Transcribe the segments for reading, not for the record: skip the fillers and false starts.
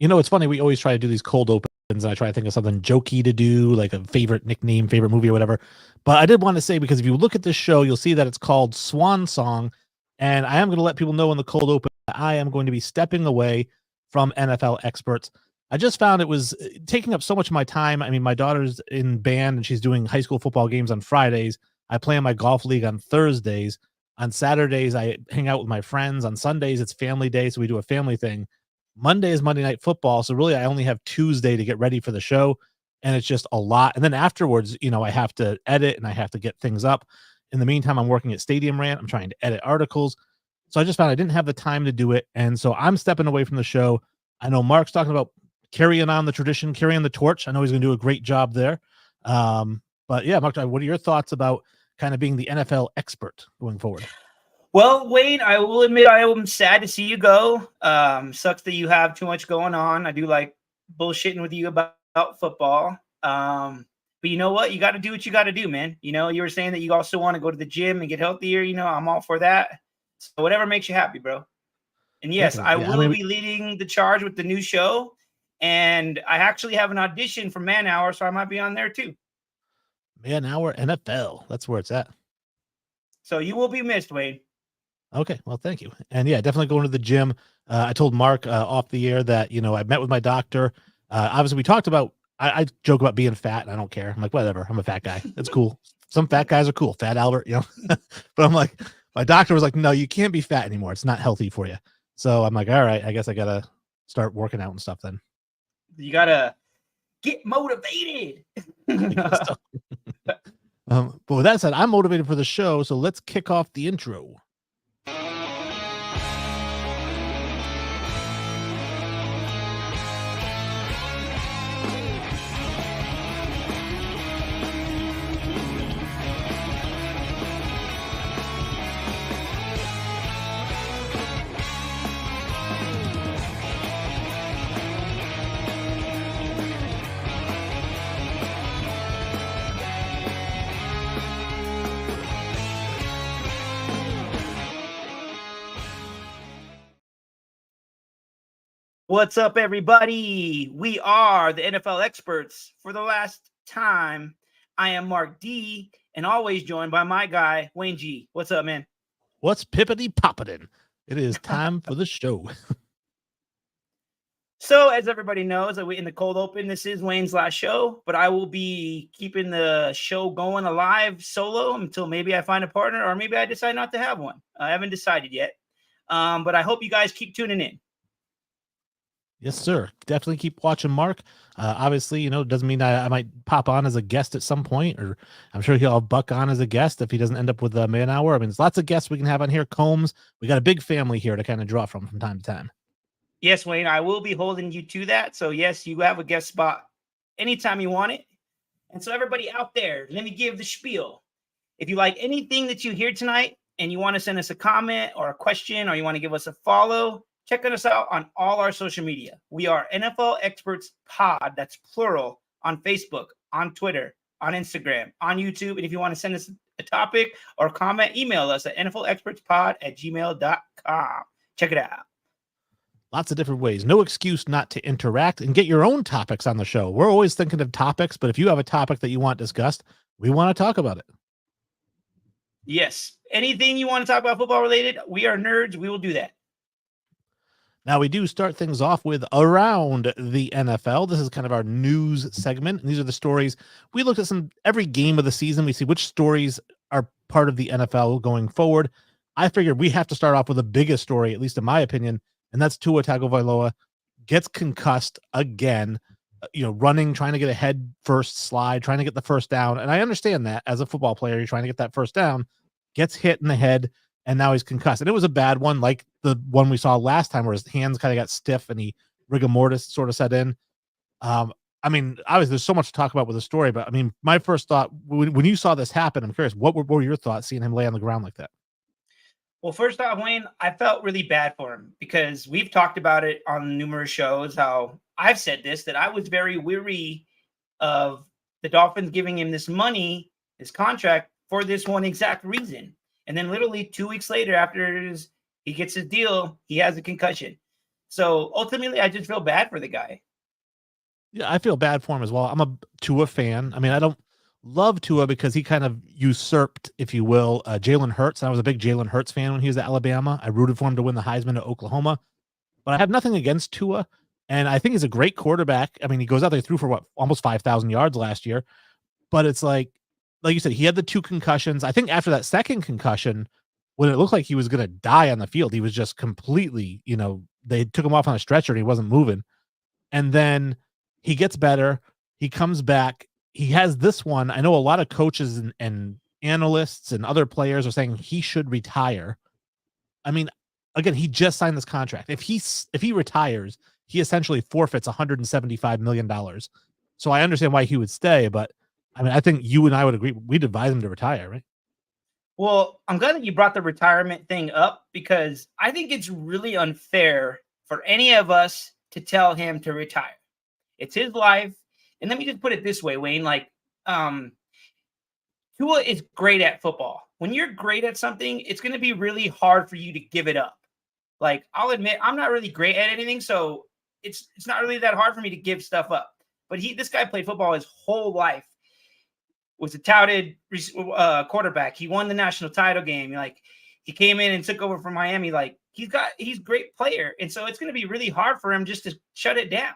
It's funny. We always try to do these cold opens, and I try to think of something jokey to do, like a favorite nickname, favorite movie, or whatever. But I did want to say, because if you look at this show, you'll see that it's called Swan Song, and I am going to let people know in the cold open that I am going to be stepping away from NFL experts. I just found it was taking up so much of my time. I mean, my daughter's in band and she's doing high school football games on Fridays. I play in my golf league on Thursdays. On Saturdays, I hang out with my friends. On Sundays, it's family day, so we do a family thing. Monday is Monday Night Football, so really I only have Tuesday to get ready for the show, and it's just a lot. And then afterwards, I have to edit and I have to get things up. In the meantime, I'm working at Stadium Rant. I'm trying to edit articles. So I just found I didn't have the time to do it, and so I'm stepping away from the show. I know Mark's talking about carrying on the tradition, carrying the torch. I know he's going to do a great job there. But yeah, Mark, what are your thoughts about kind of being the NFL expert going forward? Well, Wayne, I will admit I am sad to see you go. Sucks that you have too much going on. I do like bullshitting with you about football. But you know what? You got to do what you got to do, man. You were saying that you also want to go to the gym and get healthier. I'm all for that. So whatever makes you happy, bro. And yes, Definitely. I will be leading the charge with the new show. And I actually have an audition for Man Hour, so I might be on there too. Man Hour NFL. That's where it's at. So you will be missed, Wayne. Okay, well, thank you. And yeah, definitely going to the gym. I told Mark off the air that, I met with my doctor. Obviously, we talked about, I joke about being fat, and I don't care. I'm like, whatever, I'm a fat guy. It's cool. Some fat guys are cool. Fat Albert, But I'm like, my doctor was like, no, you can't be fat anymore. It's not healthy for you. So I'm like, all right, I guess I got to start working out and stuff then. You got to get motivated. But with that said, I'm motivated for the show. So let's kick off the intro. What's up, everybody? We are the NFL experts. For the last time, I am Mark D, and always joined by my guy, Wayne G. What's up, man? What's pippity poppity? It is time for the show. So, as everybody knows, in the cold open, this is Wayne's last show, but I will be keeping the show going alive solo until maybe I find a partner, or maybe I decide not to have one. I haven't decided yet, but I hope you guys keep tuning in. Yes, sir. Definitely keep watching Mark. Obviously, it doesn't mean I might pop on as a guest at some point, or I'm sure he'll buck on as a guest if he doesn't end up with a Man Hour. I mean, there's lots of guests we can have on here. Combs, we got a big family here to kind of draw from time to time. Yes, Wayne, I will be holding you to that. So yes, you have a guest spot anytime you want it. And so everybody out there, let me give the spiel. If you like anything that you hear tonight and you want to send us a comment or a question, or you want to give us a follow, check us out on all our social media. We are NFL Experts Pod, that's plural, on Facebook, on Twitter, on Instagram, on YouTube. And if you want to send us a topic or comment, email us at nflexpertspod@gmail.com. Check it out. Lots of different ways. No excuse not to interact and get your own topics on the show. We're always thinking of topics, but if you have a topic that you want discussed, we want to talk about it. Yes. Anything you want to talk about football related, we are nerds. We will do that. Now, we do start things off with Around the NFL. This is kind of our news segment. And these are the stories. We looked at every game of the season. We see which stories are part of the NFL going forward. I figured we have to start off with the biggest story, at least in my opinion, and that's Tua Tagovailoa gets concussed again, running, trying to get a head first slide, trying to get the first down. And I understand that as a football player, you're trying to get that first down, gets hit in the head, and now he's concussed. And it was a bad one, like the one we saw last time where his hands kind of got stiff and rigor mortis sort of set in. I mean, obviously there's so much to talk about with the story, but I mean, my first thought when you saw this happen, I'm curious, what were your thoughts seeing him lay on the ground like that? Well, first off, Wayne, I felt really bad for him because we've talked about it on numerous shows, how I've said this, that I was very weary of the Dolphins giving him this money, this contract, for this one exact reason. And then literally 2 weeks later, after he gets his deal, he has a concussion. So ultimately, I just feel bad for the guy. Yeah, I feel bad for him as well. I'm a Tua fan. I mean, I don't love Tua because he kind of usurped, if you will, Jalen Hurts. And I was a big Jalen Hurts fan when he was at Alabama. I rooted for him to win the Heisman at Oklahoma, but I have nothing against Tua. And I think he's a great quarterback. I mean, he goes out there threw for what almost 5,000 yards last year. But it's like you said, he had the 2 concussions. I think after that second concussion, when it looked like he was going to die on the field, he was just completely, they took him off on a stretcher and he wasn't moving. And then he gets better. He comes back. He has this one. I know a lot of coaches and analysts and other players are saying he should retire. I mean, again, he just signed this contract. If he retires, he essentially forfeits $175 million. So I understand why he would stay, but I mean, I think you and I would agree. We'd advise him to retire, right? Well, I'm glad that you brought the retirement thing up because I think it's really unfair for any of us to tell him to retire. It's his life. And let me just put it this way, Wayne, Tua is great at football. When you're great at something, it's going to be really hard for you to give it up. Like, I'll admit, I'm not really great at anything, so it's not really that hard for me to give stuff up. But this guy played football his whole life. Was a touted quarterback. He won the national title game. Like, he came in and took over from Miami. Like, he's a great player. And so it's going to be really hard for him just to shut it down.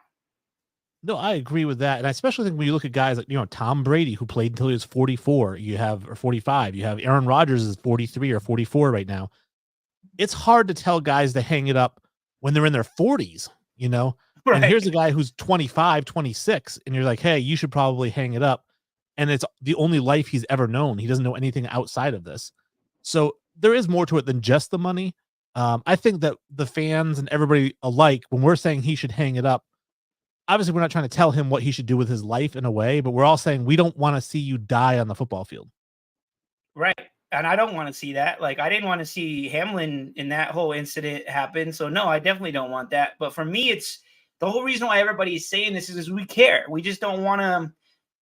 No, I agree with that. And I especially think when you look at guys like, Tom Brady, who played until he was 44, or 45, you have Aaron Rodgers is 43 or 44 right now. It's hard to tell guys to hang it up when they're in their 40s, Right. And here's a guy who's 25, 26, and you're like, hey, you should probably hang it up. And it's the only life he's ever known. He doesn't know anything outside of this. So there is more to it than just the money. I think that the fans and everybody alike, when we're saying he should hang it up, obviously we're not trying to tell him what he should do with his life in a way, but we're all saying we don't want to see you die on the football field. Right. And I don't want to see that. Like, I didn't want to see Hamlin in that whole incident happen. So no, I definitely don't want that. But for me, it's the whole reason why everybody is saying this is we care. We just don't want to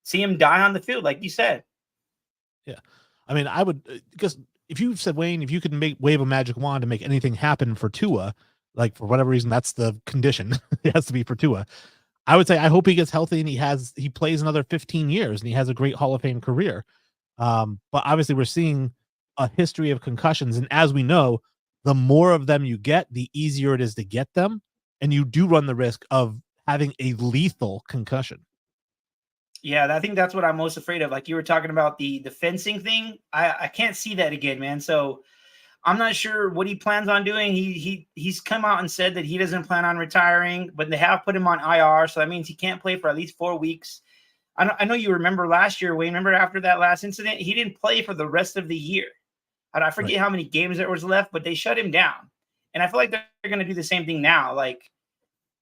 see him die on the field, like you said. Yeah. I mean, I would, because if you said, Wayne, if you could wave a magic wand to make anything happen for Tua, like for whatever reason, that's the condition. It has to be for Tua. I would say, I hope he gets healthy and he plays another 15 years and he has a great Hall of Fame career. But obviously we're seeing a history of concussions. And as we know, the more of them you get, the easier it is to get them. And you do run the risk of having a lethal concussion. Yeah, I think that's what I'm most afraid of. Like you were talking about the fencing thing. I can't see that again, man. So I'm not sure what he plans on doing. He's come out and said that he doesn't plan on retiring, but they have put him on IR, so that means he can't play for at least 4 weeks. I know you remember last year, Wayne. Remember after that last incident, he didn't play for the rest of the year. And I forget how many games there was left, but they shut him down. And I feel like they're going to do the same thing now. Like,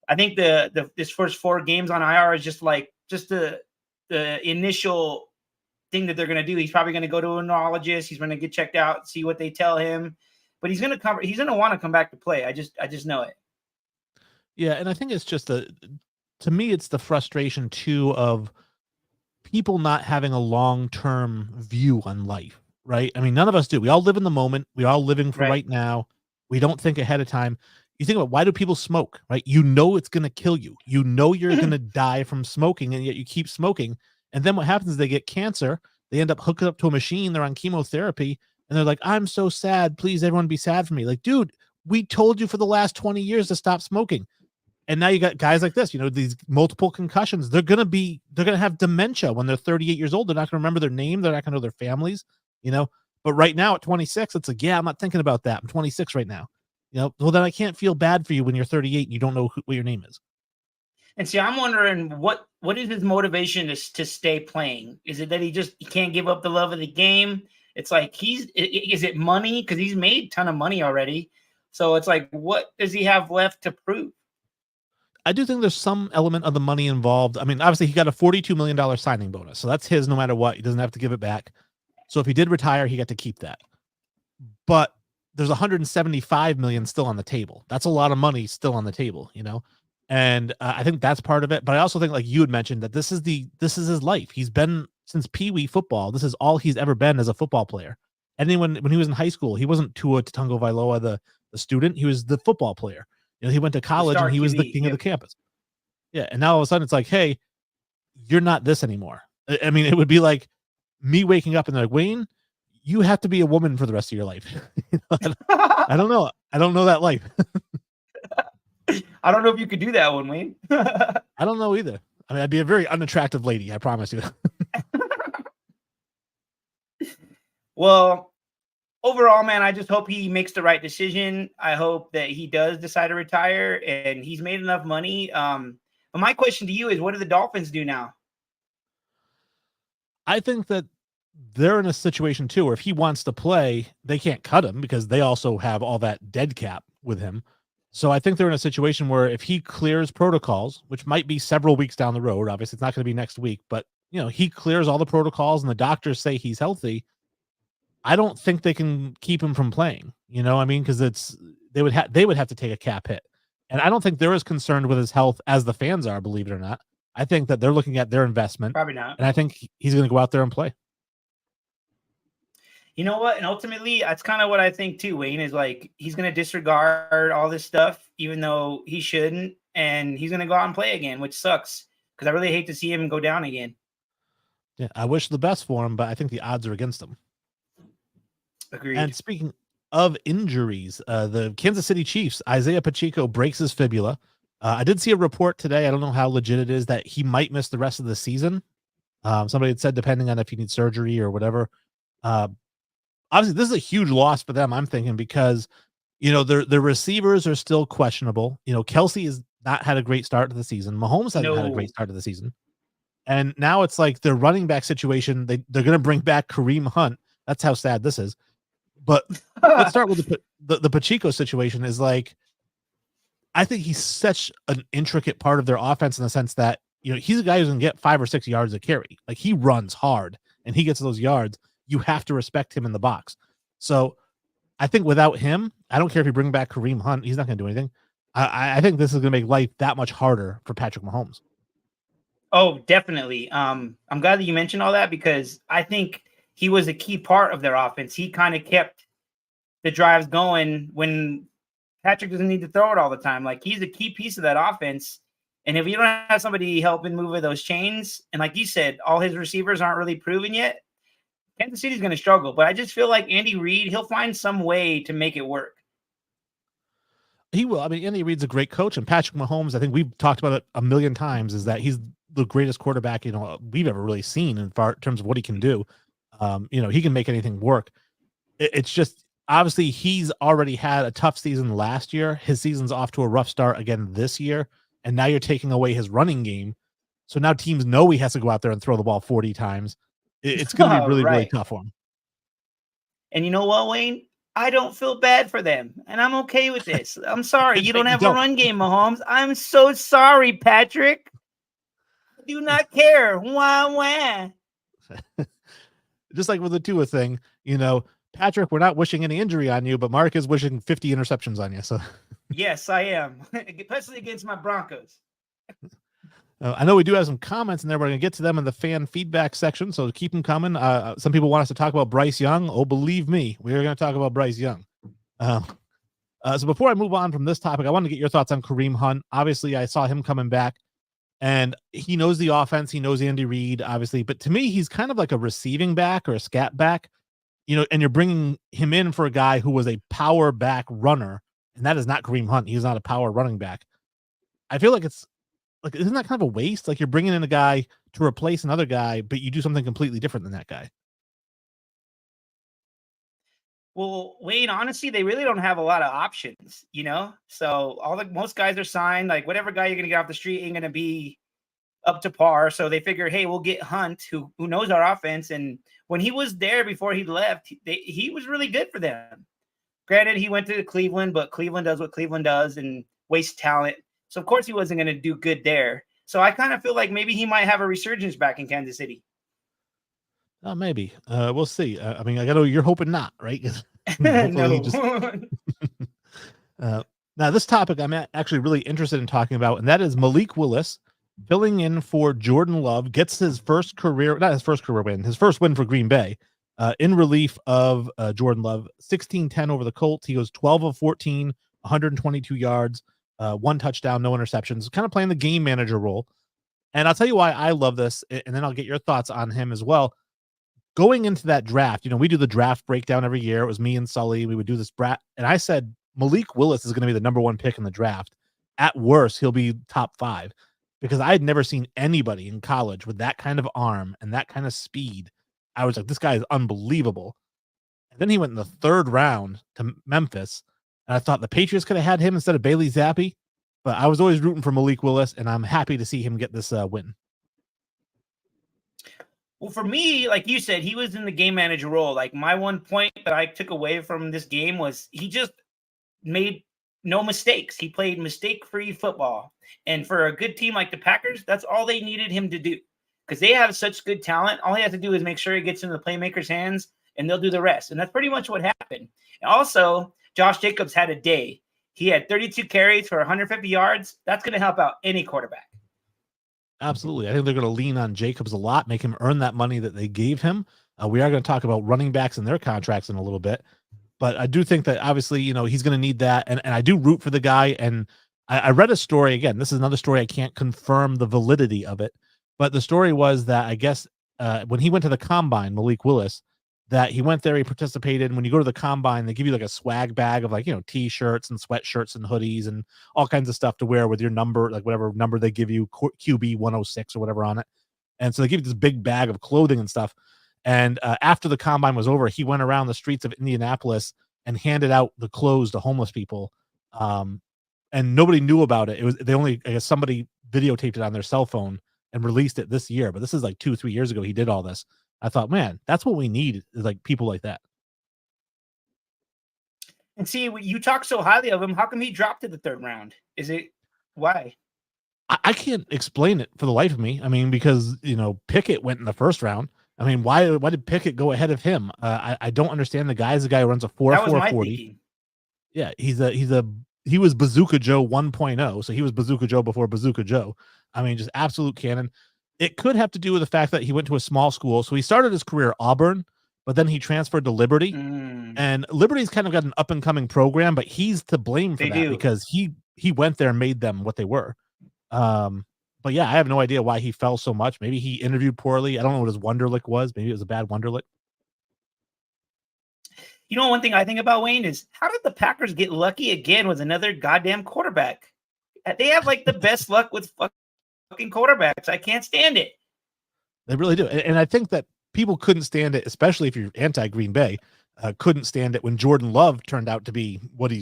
I think this first 4 games on IR is just the initial thing that they're going to do. He's probably going to go to a neurologist. He's going to get checked out, see what they tell him, but he's going to want to come back to play. I just know it. Yeah. And I think it's just to me, it's the frustration too of people not having a long-term view on life, right? I mean, none of us do. We all live in the moment. We're all living for right now. We don't think ahead of time. You think about, why do people smoke, right? You know it's going to kill you. You know you're going to die from smoking, and yet you keep smoking. And then what happens is they get cancer. They end up hooking up to a machine. They're on chemotherapy, and they're like, I'm so sad. Please, everyone be sad for me. Like, dude, we told you for the last 20 years to stop smoking. And now you got guys like this, these multiple concussions. They're going to have dementia when they're 38 years old. They're not going to remember their name. They're not going to know their families, But right now at 26, it's like, yeah, I'm not thinking about that. I'm 26 right now. Well, then I can't feel bad for you when you're 38 and you don't know what your name is. And see, I'm wondering what is his motivation to stay playing? Is it that he can't give up the love of the game? It's like is it money? Because he's made a ton of money already. So it's like, what does he have left to prove? I do think there's some element of the money involved. I mean, obviously he got a $42 million signing bonus. So that's his no matter what. He doesn't have to give it back. So if he did retire, he got to keep that. But there's 175 million still on the table. That's a lot of money still on the table, And I think that's part of it. But I also think, like you had mentioned, that this is his life. He's been since Pee Wee football. This is all he's ever been as a football player. And then when he was in high school, he wasn't Tua Tagovailoa, the student. He was the football player. He went to college star and he was the QB. king of Yep. the campus. Yeah, and now all of a sudden it's like, hey, you're not this anymore. I mean, it would be like me waking up and they're like, Wayne, you have to be a woman for the rest of your life. I don't know. I don't know that life. I don't know if you could do that one, Wayne. I don't know either. I mean, I'd be a very unattractive lady, I promise you. Well, overall, man, I just hope he makes the right decision. I hope that he does decide to retire and he's made enough money. But my question to you is, what do the Dolphins do now? I think that they're in a situation too where if he wants to play, they can't cut him because they also have all that dead cap with him. So I think they're in a situation where if he clears protocols, which might be several weeks down the road, obviously it's not going to be next week, but he clears all the protocols and the doctors say he's healthy. I don't think they can keep him from playing. I mean, because they would have to take a cap hit, and I don't think they're as concerned with his health as the fans are. Believe it or not, I think that they're looking at their investment. Probably not. And I think he's going to go out there and play. You know what? And ultimately, that's kind of what I think too, Wayne, is like he's going to disregard all this stuff, even though he shouldn't. And he's going to go out and play again, which sucks because I really hate to see him go down again. Yeah, I wish the best for him, but I think the odds are against him. Agreed. And speaking of injuries, the Kansas City Chiefs, Isaiah Pacheco breaks his fibula. I did see a report today. I don't know how legit it is that he might miss the rest of the season. Somebody had said, depending on if he needs surgery or whatever. Obviously, this is a huge loss for them, I'm thinking, because, their receivers are still questionable. Kelsey has not had a great start to the season. Mahomes hasn't had a great start to the season. And now it's like their running back situation. They're going to bring back Kareem Hunt. That's how sad this is. But let's start with the Pacheco situation. Is like, I think he's such an intricate part of their offense in the sense that, he's a guy who's going to get 5 or 6 yards a carry. Like, he runs hard and he gets those yards. You have to respect him in the box. So I think without him, I don't care if you bring back Kareem Hunt, he's not going to do anything. I think this is going to make life that much harder for Patrick Mahomes. Oh, definitely. I'm glad that you mentioned all that because I think he was a key part of their offense. He kind of kept the drives going when Patrick doesn't need to throw it all the time. Like, he's a key piece of that offense. And if you don't have somebody helping move those chains, and like you said, all his receivers aren't really proven yet, Kansas City's going to struggle. But I just feel like Andy Reid, he'll find some way to make it work. He will. I mean, Andy Reid's a great coach, and Patrick Mahomes, I think we've talked about it a million times, is that he's the greatest quarterback we've ever really seen in terms of what he can do. He can make anything work. It's just obviously he's already had a tough season last year. His season's off to a rough start again this year, and now you're taking away his running game. So now teams know he has to go out there and throw the ball 40 times. It's going to be really, really tough for him. And you know what, Wayne? I don't feel bad for them, and I'm okay with this. I'm sorry. You don't have a run game, Mahomes. I'm so sorry, Patrick. I do not care. Wah, wah. Just like with the Tua thing, Patrick, we're not wishing any injury on you, but Mark is wishing 50 interceptions on you. So yes, I am, especially against my Broncos. I know we do have some comments in there. We're going to get to them in the fan feedback section, so keep them coming. Some people want us to talk about Bryce Young. Oh, believe me, we're going to talk about Bryce Young. So before I move on from this topic, I want to get your thoughts on Kareem Hunt. Obviously, I saw him coming back, and he knows the offense. He knows Andy Reid, obviously. But to me, he's kind of like a receiving back or a scat back, and you're bringing him in for a guy who was a power back runner, and that is not Kareem Hunt. He's not a power running back. I feel like it's, like, isn't that kind of a waste? Like, you're bringing in a guy to replace another guy, but you do something completely different than that guy. Well, Wayne, honestly, they really don't have a lot of options, So most guys are signed. Like, whatever guy you're going to get off the street ain't going to be up to par. So they figure, hey, we'll get Hunt, who knows our offense. And when he was there before he left, he was really good for them. Granted, he went to Cleveland, but Cleveland does what Cleveland does and wastes talent. So, of course, he wasn't going to do good there. So I kind of feel like maybe he might have a resurgence back in Kansas City. Maybe. We'll see. I mean, you're hoping not, right? No. Now, this topic I'm actually really interested in talking about, and that is Malik Willis filling in for Jordan Love, gets his first win, his first win for Green Bay in relief of Jordan Love, 16-10 over the Colts. He goes 12 of 14, 122 yards. 1 touchdown, no interceptions, kind of playing the game manager role. And I'll tell you why I love this, and then I'll get your thoughts on him as well. Going into that draft, we do the draft breakdown every year. It was me and Sully. We would do this and I said Malik Willis is going to be the number 1 pick in the draft. At worst, he'll be top 5 because I had never seen anybody in college with that kind of arm and that kind of speed. I was like, this guy is unbelievable. And then he went in the 3rd round to Memphis, and I thought the Patriots could have had him instead of Bailey Zappi, but I was always rooting for Malik Willis, and I'm happy to see him get this win. Well, for me, like you said, he was in the game manager role. Like my one point that I took away from this game was he just made no mistakes. He played mistake-free football. And for a good team like the Packers, that's all they needed him to do because they have such good talent. All he has to do is make sure he gets into the playmakers' hands, and they'll do the rest. And that's pretty much what happened. And also, Josh Jacobs had a day. He had 32 carries for 150 yards. That's going to help out any quarterback. Absolutely. I think they're going to lean on Jacobs a lot, make him earn that money that they gave him. We are going to talk about running backs and their contracts in a little bit. But I do think that obviously, he's going to need that. And I do root for the guy. And I read a story. Again, this is another story. I can't confirm the validity of it. But the story was that I guess when he went to the combine, Malik Willis, that he went there, he participated. And when you go to the combine, they give you like a swag bag of like, T-shirts and sweatshirts and hoodies and all kinds of stuff to wear with your number, like whatever number they give you, QB 106 or whatever on it. And so they give you this big bag of clothing and stuff. And after the combine was over, he went around the streets of Indianapolis and handed out the clothes to homeless people. And nobody knew about it. I guess somebody videotaped it on their cell phone and released it this year. But this is like 2-3 years ago. He did all this. I thought, man, that's what we need is like people like that. And see, you talk so highly of him. How come he dropped to the 3rd round? Is it why? I can't explain it for the life of me. I mean, because Pickett went in the 1st round. I mean, why did Pickett go ahead of him? I don't understand. The guy's the guy who runs a 4.40. Yeah, he was Bazooka Joe 1.0, so he was Bazooka Joe before Bazooka Joe. I mean, just absolute cannon. It could have to do with the fact that he went to a small school. So he started his career at Auburn, but then he transferred to Liberty. And Liberty's kind of got an up-and-coming program, but he's to blame for that because he went there and made them what they were. But yeah, I have no idea why he fell so much. Maybe he interviewed poorly. I don't know what his Wonderlic was. Maybe it was a bad Wonderlic. One thing I think about, Wayne, is how did the Packers get lucky again with another goddamn quarterback? They have like the best luck with fucking quarterbacks. I can't stand it. They really do. And I think that people couldn't stand it, especially if you're anti-Green Bay, couldn't stand it when Jordan Love turned out to be what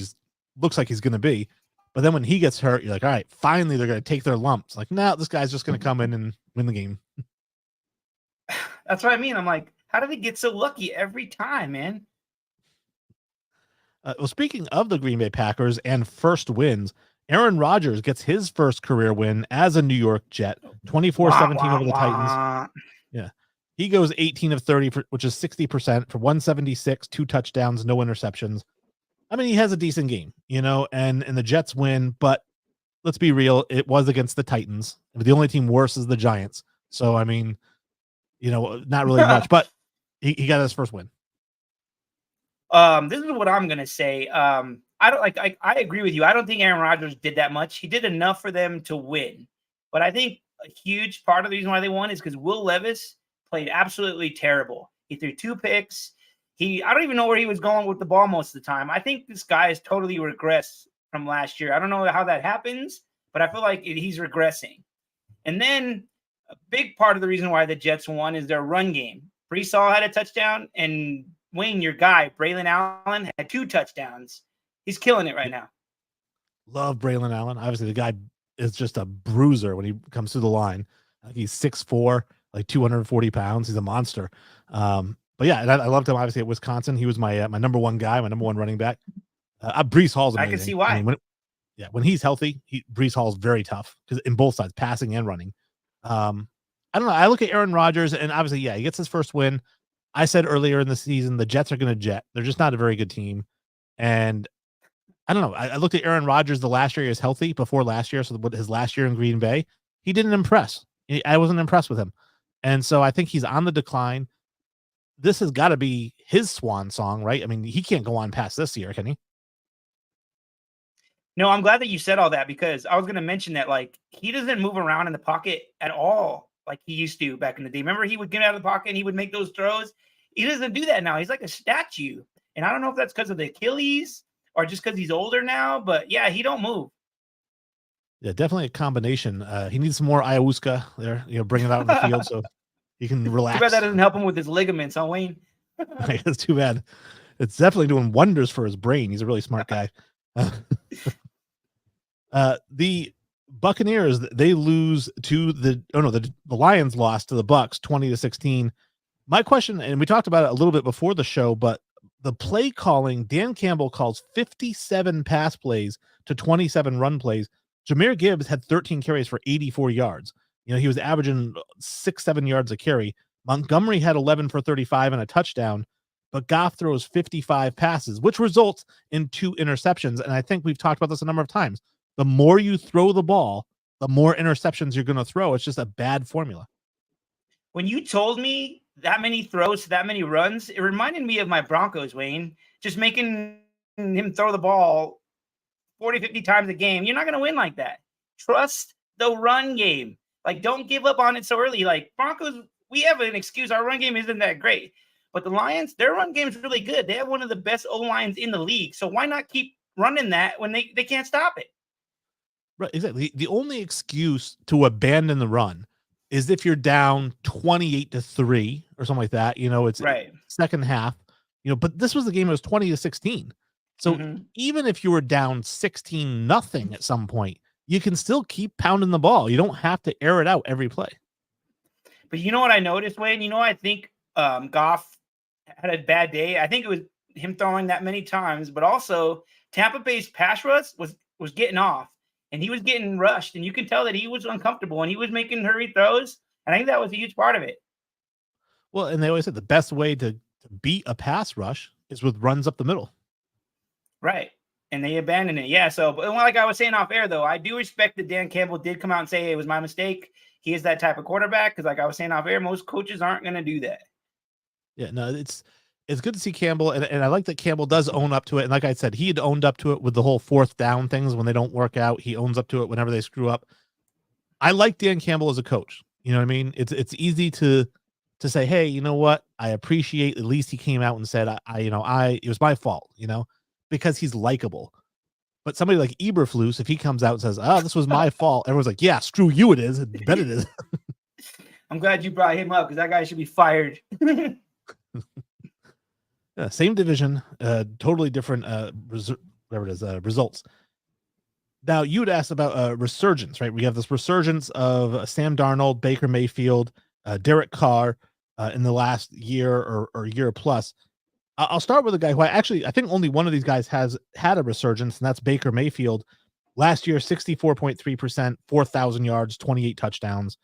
looks like he's going to be. But then when he gets hurt, you're like, all right, finally they're going to take their lumps. Like, no, this guy's just going to come in and win the game. That's what I mean. I'm like, how do they get so lucky every time, man? Well, speaking of the Green Bay Packers and first wins, Aaron Rodgers gets his first career win as a New York Jet, 24-17 over the Titans. Yeah. He goes 18 of 30, which is 60% for 176, 2 touchdowns, no interceptions. I mean, he has a decent game, and the Jets win, but let's be real. It was against the Titans. The only team worse is the Giants. So, I mean, not really much, but he got his first win. This is what I'm going to say. I agree with you. I don't think Aaron Rodgers did that much. He did enough for them to win, but I think a huge part of the reason why they won is because Will Levis played absolutely terrible. He threw 2 picks. I don't even know where he was going with the ball most of the time. I think this guy has totally regressed from last year. I don't know how that happens, but I feel like he's regressing. And then a big part of the reason why the Jets won is their run game. Brees Hall had a touchdown, and Wayne, your guy, Braylon Allen, had 2 touchdowns. He's killing it right now. Love Braylon Allen. Obviously, the guy is just a bruiser when he comes through the line. He's 6'4", like 240 pounds. He's a monster. But yeah, and I loved him. Obviously at Wisconsin, he was my number 1 guy, my number 1 running back. Brees Hall's amazing. I can see why. I mean, when he's healthy, Brees Hall's very tough because in both sides, passing and running. I don't know. I look at Aaron Rodgers, and obviously, yeah, he gets his first win. I said earlier in the season, the Jets are going to jet. They're just not a very good team. And I don't know. I looked at Aaron Rodgers the last year he was healthy before last year. So his last year in Green Bay, he didn't impress. I wasn't impressed with him. And so I think he's on the decline. This has got to be his swan song, right? I mean, he can't go on past this year, can he? No, I'm glad that you said all that because I was going to mention that like he doesn't move around in the pocket at all like he used to back in the day. Remember, he would get out of the pocket and he would make those throws. He doesn't do that now. He's like a statue, and I don't know if that's because of the Achilles or just because he's older now. But yeah, he don't move. Yeah, definitely a combination. He needs some more ayahuasca there, bring it out in the field so he can Too bad that relax. doesn't help him with his ligaments, huh, Wayne? It's too bad. It's definitely doing wonders for his brain. He's a really smart guy. The Buccaneers, they lose to the Lions lost to the Bucks 20-16. My question, and we talked about it a little bit before the show, but the play calling, Dan Campbell calls 57 pass plays to 27 run plays. Jahmyr Gibbs had 13 carries for 84 yards. He was averaging 6-7 yards a carry. Montgomery had 11 for 35 and a touchdown, but Goff throws 55 passes, which results in 2 interceptions. And I think we've talked about this a number of times. The more you throw the ball, the more interceptions you're going to throw. It's just a bad formula. When you told me that many throws, that many runs, it reminded me of my Broncos, Wayne, just making him throw the ball 40, 50 times a game. You're not going to win like that. Trust the run game. Like, don't give up on it so early. Like, Broncos, we have an excuse. Our run game isn't that great. But the Lions, their run game is really good. They have one of the best O-lines in the league. So why not keep running that when they can't stop it? Right, exactly. The only excuse to abandon the run is if you're down 28-3 or something like that. It's Right. second half. But this was the game. It was 20-16. So even if you were down 16-0 at some point, you can still keep pounding the ball. You don't have to air it out every play. But you know what I noticed, Wayne? I think Goff had a bad day. I think it was him throwing that many times, but also Tampa Bay's pass rush was getting off, and he was getting rushed, and you can tell that he was uncomfortable, and he was making hurried throws. And I think that was a huge part of it. Well, and they always said the best way to beat a pass rush is with runs up the middle. Right. And they abandoned it. Yeah. So, but like I was saying off air, though, I do respect that Dan Campbell did come out and say, hey, it was my mistake. He is that type of quarterback. Because like I was saying off air, most coaches aren't going to do that. Yeah, no, it's good to see Campbell. And I like that Campbell does own up to it. And like I said, he had owned up to it with the whole fourth down things when they don't work out. He owns up to it whenever they screw up. I like Dan Campbell as a coach. You know what I mean? It's easy to say, hey, you know what? I appreciate at least he came out and said, it was my fault, because he's likable. But somebody like Eberflus, if he comes out and says, oh, this was my fault, everyone's like, yeah, screw you, it is. I bet it is. I'm glad you brought him up because that guy should be fired. Yeah, same division, totally different results. Now, you had asked about resurgence, right? We have this resurgence of Sam Darnold, Baker Mayfield, Derek Carr in the last year or year plus. I'll start with a guy who I think only one of these guys has had a resurgence, and that's Baker Mayfield. Last year, 64.3%, 4,000 yards, 28 touchdowns.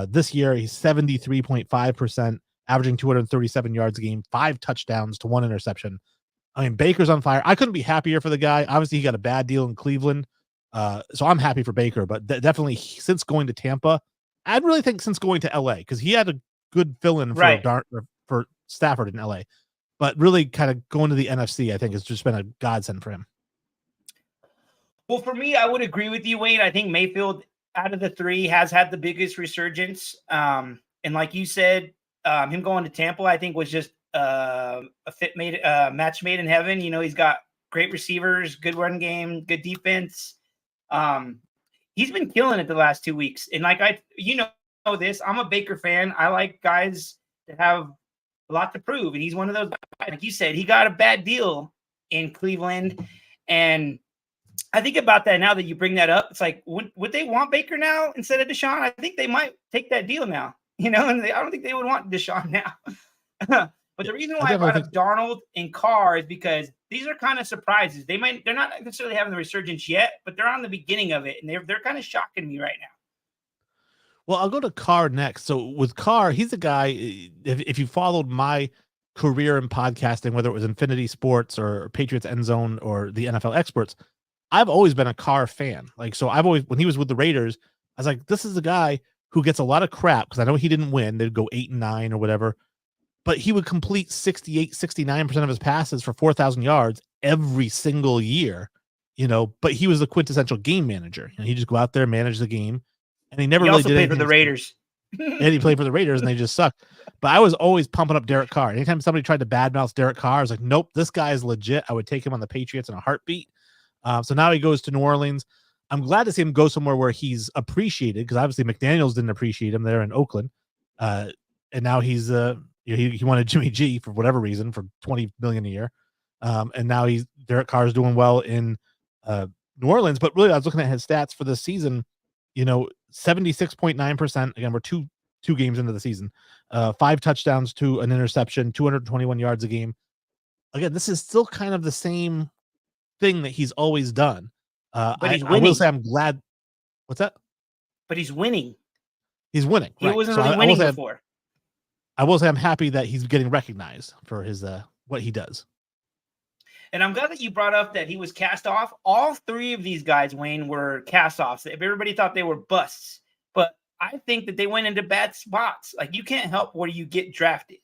This year, he's 73.5%, averaging 237 yards a game, 5 touchdowns to 1 interception. I mean, Baker's on fire. I couldn't be happier for the guy. Obviously, he got a bad deal in Cleveland. So I'm happy for Baker, but definitely since going to Tampa, I'd really think since going to LA, because he had a good fill-in for Stafford in LA. But really kind of going to the NFC, I think has just been a godsend for him. Well, for me, I would agree with you, Wayne. I think Mayfield, out of the three, has had the biggest resurgence. And like you said, him going to Tampa, I think, was just a match made in heaven. He's got great receivers, good run game, good defense. He's been killing it the last 2 weeks. And like this, I'm a Baker fan. I like guys that have a lot to prove. And he's one of those guys, like you said, he got a bad deal in Cleveland. And I think about that now that you bring that up. It's like, would they want Baker now instead of Deshaun? I think they might take that deal now, and I don't think they would want Deshaun now. But the reason why I brought up Darnold and Carr is because these are kind of surprises. They're not necessarily having the resurgence yet, but they're on the beginning of it, and they're kind of shocking me right now. Well, I'll go to Carr next. So with Carr, he's a guy, if you followed my career in podcasting, whether it was Infinity Sports or Patriots End Zone or the NFL Experts, I've always been a Carr fan. Like, so I've always, when he was with the Raiders, I was like, this is a guy who gets a lot of crap because I know he didn't win. They'd go 8-9 or whatever, but he would complete 68, 69% of his passes for 4,000 yards every single year. but he was the quintessential game manager. He just go out there, manage the game, and he never He really also did played for anything. the Raiders. And he played for the Raiders, and they just suck. But I was always pumping up Derek Carr. Anytime somebody tried to badmouth Derek Carr, I was like, nope, this guy is legit. I would take him on the Patriots in a heartbeat. So now he goes to New Orleans. I'm glad to see him go somewhere where he's appreciated, because obviously McDaniels didn't appreciate him there in Oakland. And now he's he wanted Jimmy G for whatever reason for $20 million a year. And now Derek Carr is doing well in New Orleans. But really, I was looking at his stats for this season. 76.9%. Again, we're two games into the season. 5 touchdowns to an interception, 221 yards a game. Again, this is still kind of the same thing that he's always done. But he's I winning. will say I'm glad. What's that? But he's winning. He's winning. He right. wasn't So really winning before. I will say I'm happy that he's getting recognized for his what he does. And I'm glad that you brought up that he was cast off. All 3 of these guys, Wayne, were cast offs. Everybody thought they were busts, but I think that they went into bad spots. Like, you can't help where you get drafted.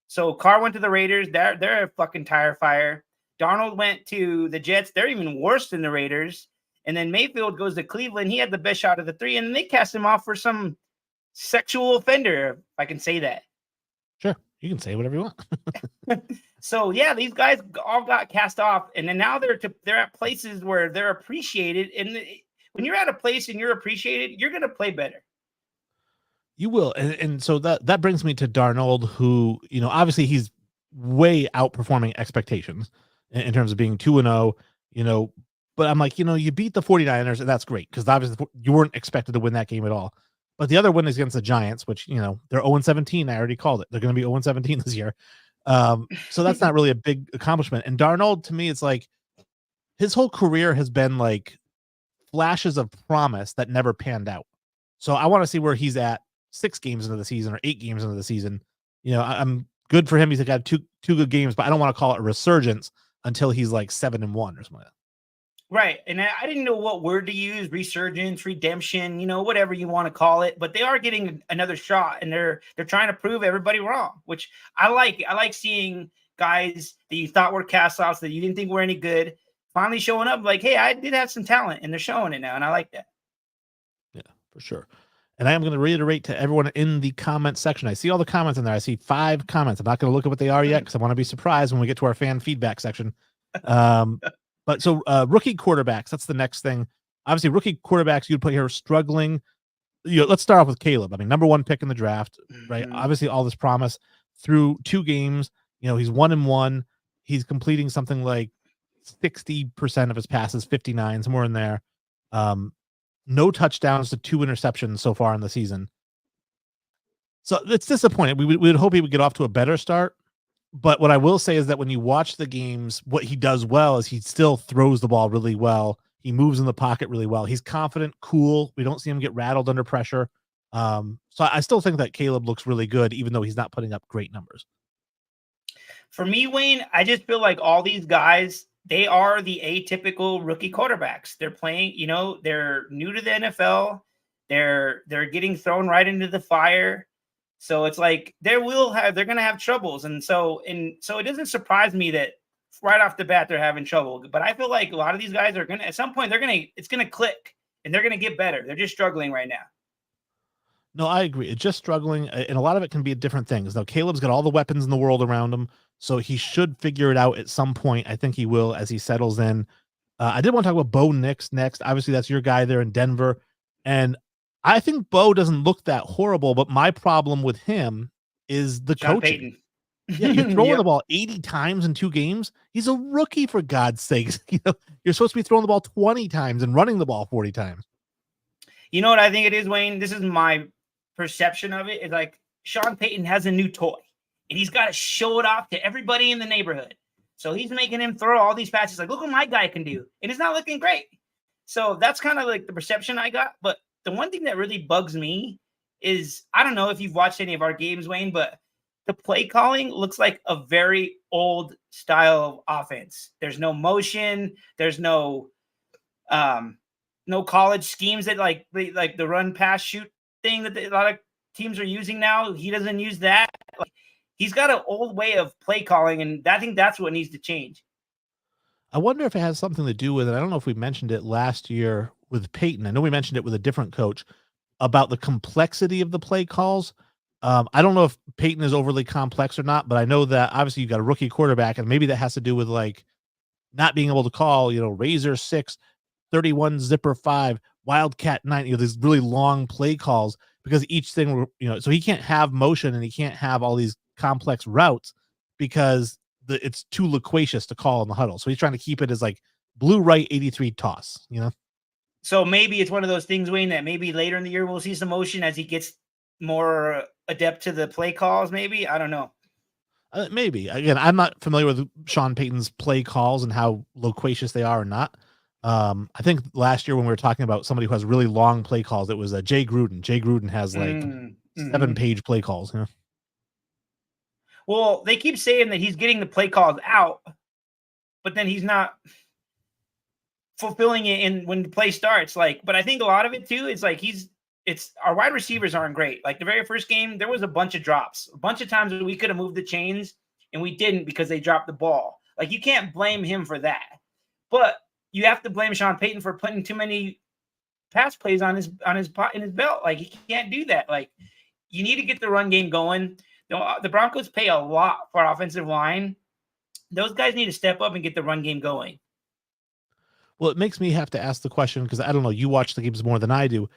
So Carr went to the Raiders. They're a fucking tire fire. Darnold went to the Jets. They're even worse than the Raiders. And then Mayfield goes to Cleveland. He had the best shot of the 3, and then they cast him off for some sexual offender, if I can say that. Sure, you can say whatever you want. So yeah, these guys all got cast off, and then now they're at places where they're appreciated. And when you're at a place and you're appreciated, you're going to play better. You will, and so that brings me to Darnold, who obviously he's way outperforming expectations in terms of being 2-0. But I'm like, you beat the 49ers, and that's great, because obviously you weren't expected to win that game at all. But the other win is against the Giants, which they're 0-17. I already called it. They're going to be 0-17 this year. So that's not really a big accomplishment. And Darnold, to me, it's like his whole career has been like flashes of promise that never panned out. So I want to see where he's at 6 games into the season or 8 games into the season. I'm good for him. He's got two good games, but I don't want to call it a resurgence until he's like 7-1 or something like that. Right. And I didn't know what word to use, resurgence, redemption, whatever you want to call it, but they are getting another shot, and they're trying to prove everybody wrong, which I like. I like seeing guys that you thought were cast-offs, that you didn't think were any good, finally showing up like, hey, I did have some talent, and they're showing it now, and I like that. Yeah, for sure. And I am going to reiterate to everyone in the comment section. I see all the comments in there. I see 5 comments. I'm not going to look at what they are yet, because I want to be surprised when we get to our fan feedback section. But so rookie quarterbacks, that's the next thing. Obviously, rookie quarterbacks you'd put here struggling. Let's start off with Caleb. I mean, number 1 pick in the draft, right? Mhm. Obviously, all this promise through 2 games. He's 1-1. He's completing something like 60% of his passes, 59, somewhere in there. No touchdowns to 2 interceptions so far in the season. So it's disappointing. We would hope he would get off to a better start. But what I will say is that when you watch the games, what he does well is he still throws the ball really well. He moves in the pocket really well. He's confident, cool. We don't see him get rattled under pressure. So I still think that Caleb looks really good, even though he's not putting up great numbers. For me, Wayne, I just feel like all these guys, they are the atypical rookie quarterbacks. They're playing, they're new to the NFL. They're getting thrown right into the fire. So it's like they're going to have troubles. And so it doesn't surprise me that right off the bat they're having trouble. But I feel like a lot of these guys are going to, at some point, it's going to click, and they're going to get better. They're just struggling right now. No, I agree. It's just struggling, and a lot of it can be different things. Now, Caleb's got all the weapons in the world around him, so he should figure it out at some point. I think he will as he settles in. I did want to talk about Bo Nix next. Obviously, that's your guy there in Denver, and I think Bo doesn't look that horrible, but my problem with him is the Sean coaching. Payton. Yeah, you're throwing the ball 80 times in 2 games. He's a rookie, for God's sakes. You're supposed to be throwing the ball 20 times and running the ball 40 times. You know what I think it is, Wayne? This is my perception of it. Is like Sean Payton has a new toy, and he's got to show it off to everybody in the neighborhood. So he's making him throw all these passes. Like, look what my guy can do. And it's not looking great. So that's kind of like the perception I got. But the one thing that really bugs me is, I don't know if you've watched any of our games, Wayne, but the play calling looks like a very old style of offense. There's no motion. There's no college schemes that like the run, pass, shoot thing that a lot of teams are using now. He doesn't use that. Like, he's got an old way of play calling, and I think that's what needs to change. I wonder if it has something to do with it. I don't know if we mentioned it last year with Peyton. I know we mentioned it with a different coach about the complexity of the play calls. I don't know if Peyton is overly complex or not, but I know that obviously you've got a rookie quarterback, and maybe that has to do with like not being able to call, Razor 6, 31 zipper 5, Wildcat 9, these really long play calls because each thing, so he can't have motion and he can't have all these complex routes because it's too loquacious to call in the huddle. So he's trying to keep it as like blue right 83 toss. So maybe it's one of those things, Wayne, that maybe later in the year we'll see some motion as he gets more adept to the play calls. Maybe, I don't know. Maybe. Again, I'm not familiar with Sean Payton's play calls and how loquacious they are or not. I think last year when we were talking about somebody who has really long play calls, it was Jay Gruden. Jay Gruden has like 7-page play calls. Well, they keep saying that he's getting the play calls out, but then he's not fulfilling it in when the play starts. Like, but I think a lot of it too is like it's our wide receivers aren't great. Like the very first game, there was a bunch of drops, a bunch of times we could have moved the chains and we didn't because they dropped the ball. Like you can't blame him for that, but you have to blame Sean Payton for putting too many pass plays in his belt. Like he can't do that. Like you need to get the run game going. The Broncos pay a lot for offensive line. Those guys need to step up and get the run game going. Well, it makes me have to ask the question because I don't know, you watch the games more than I do.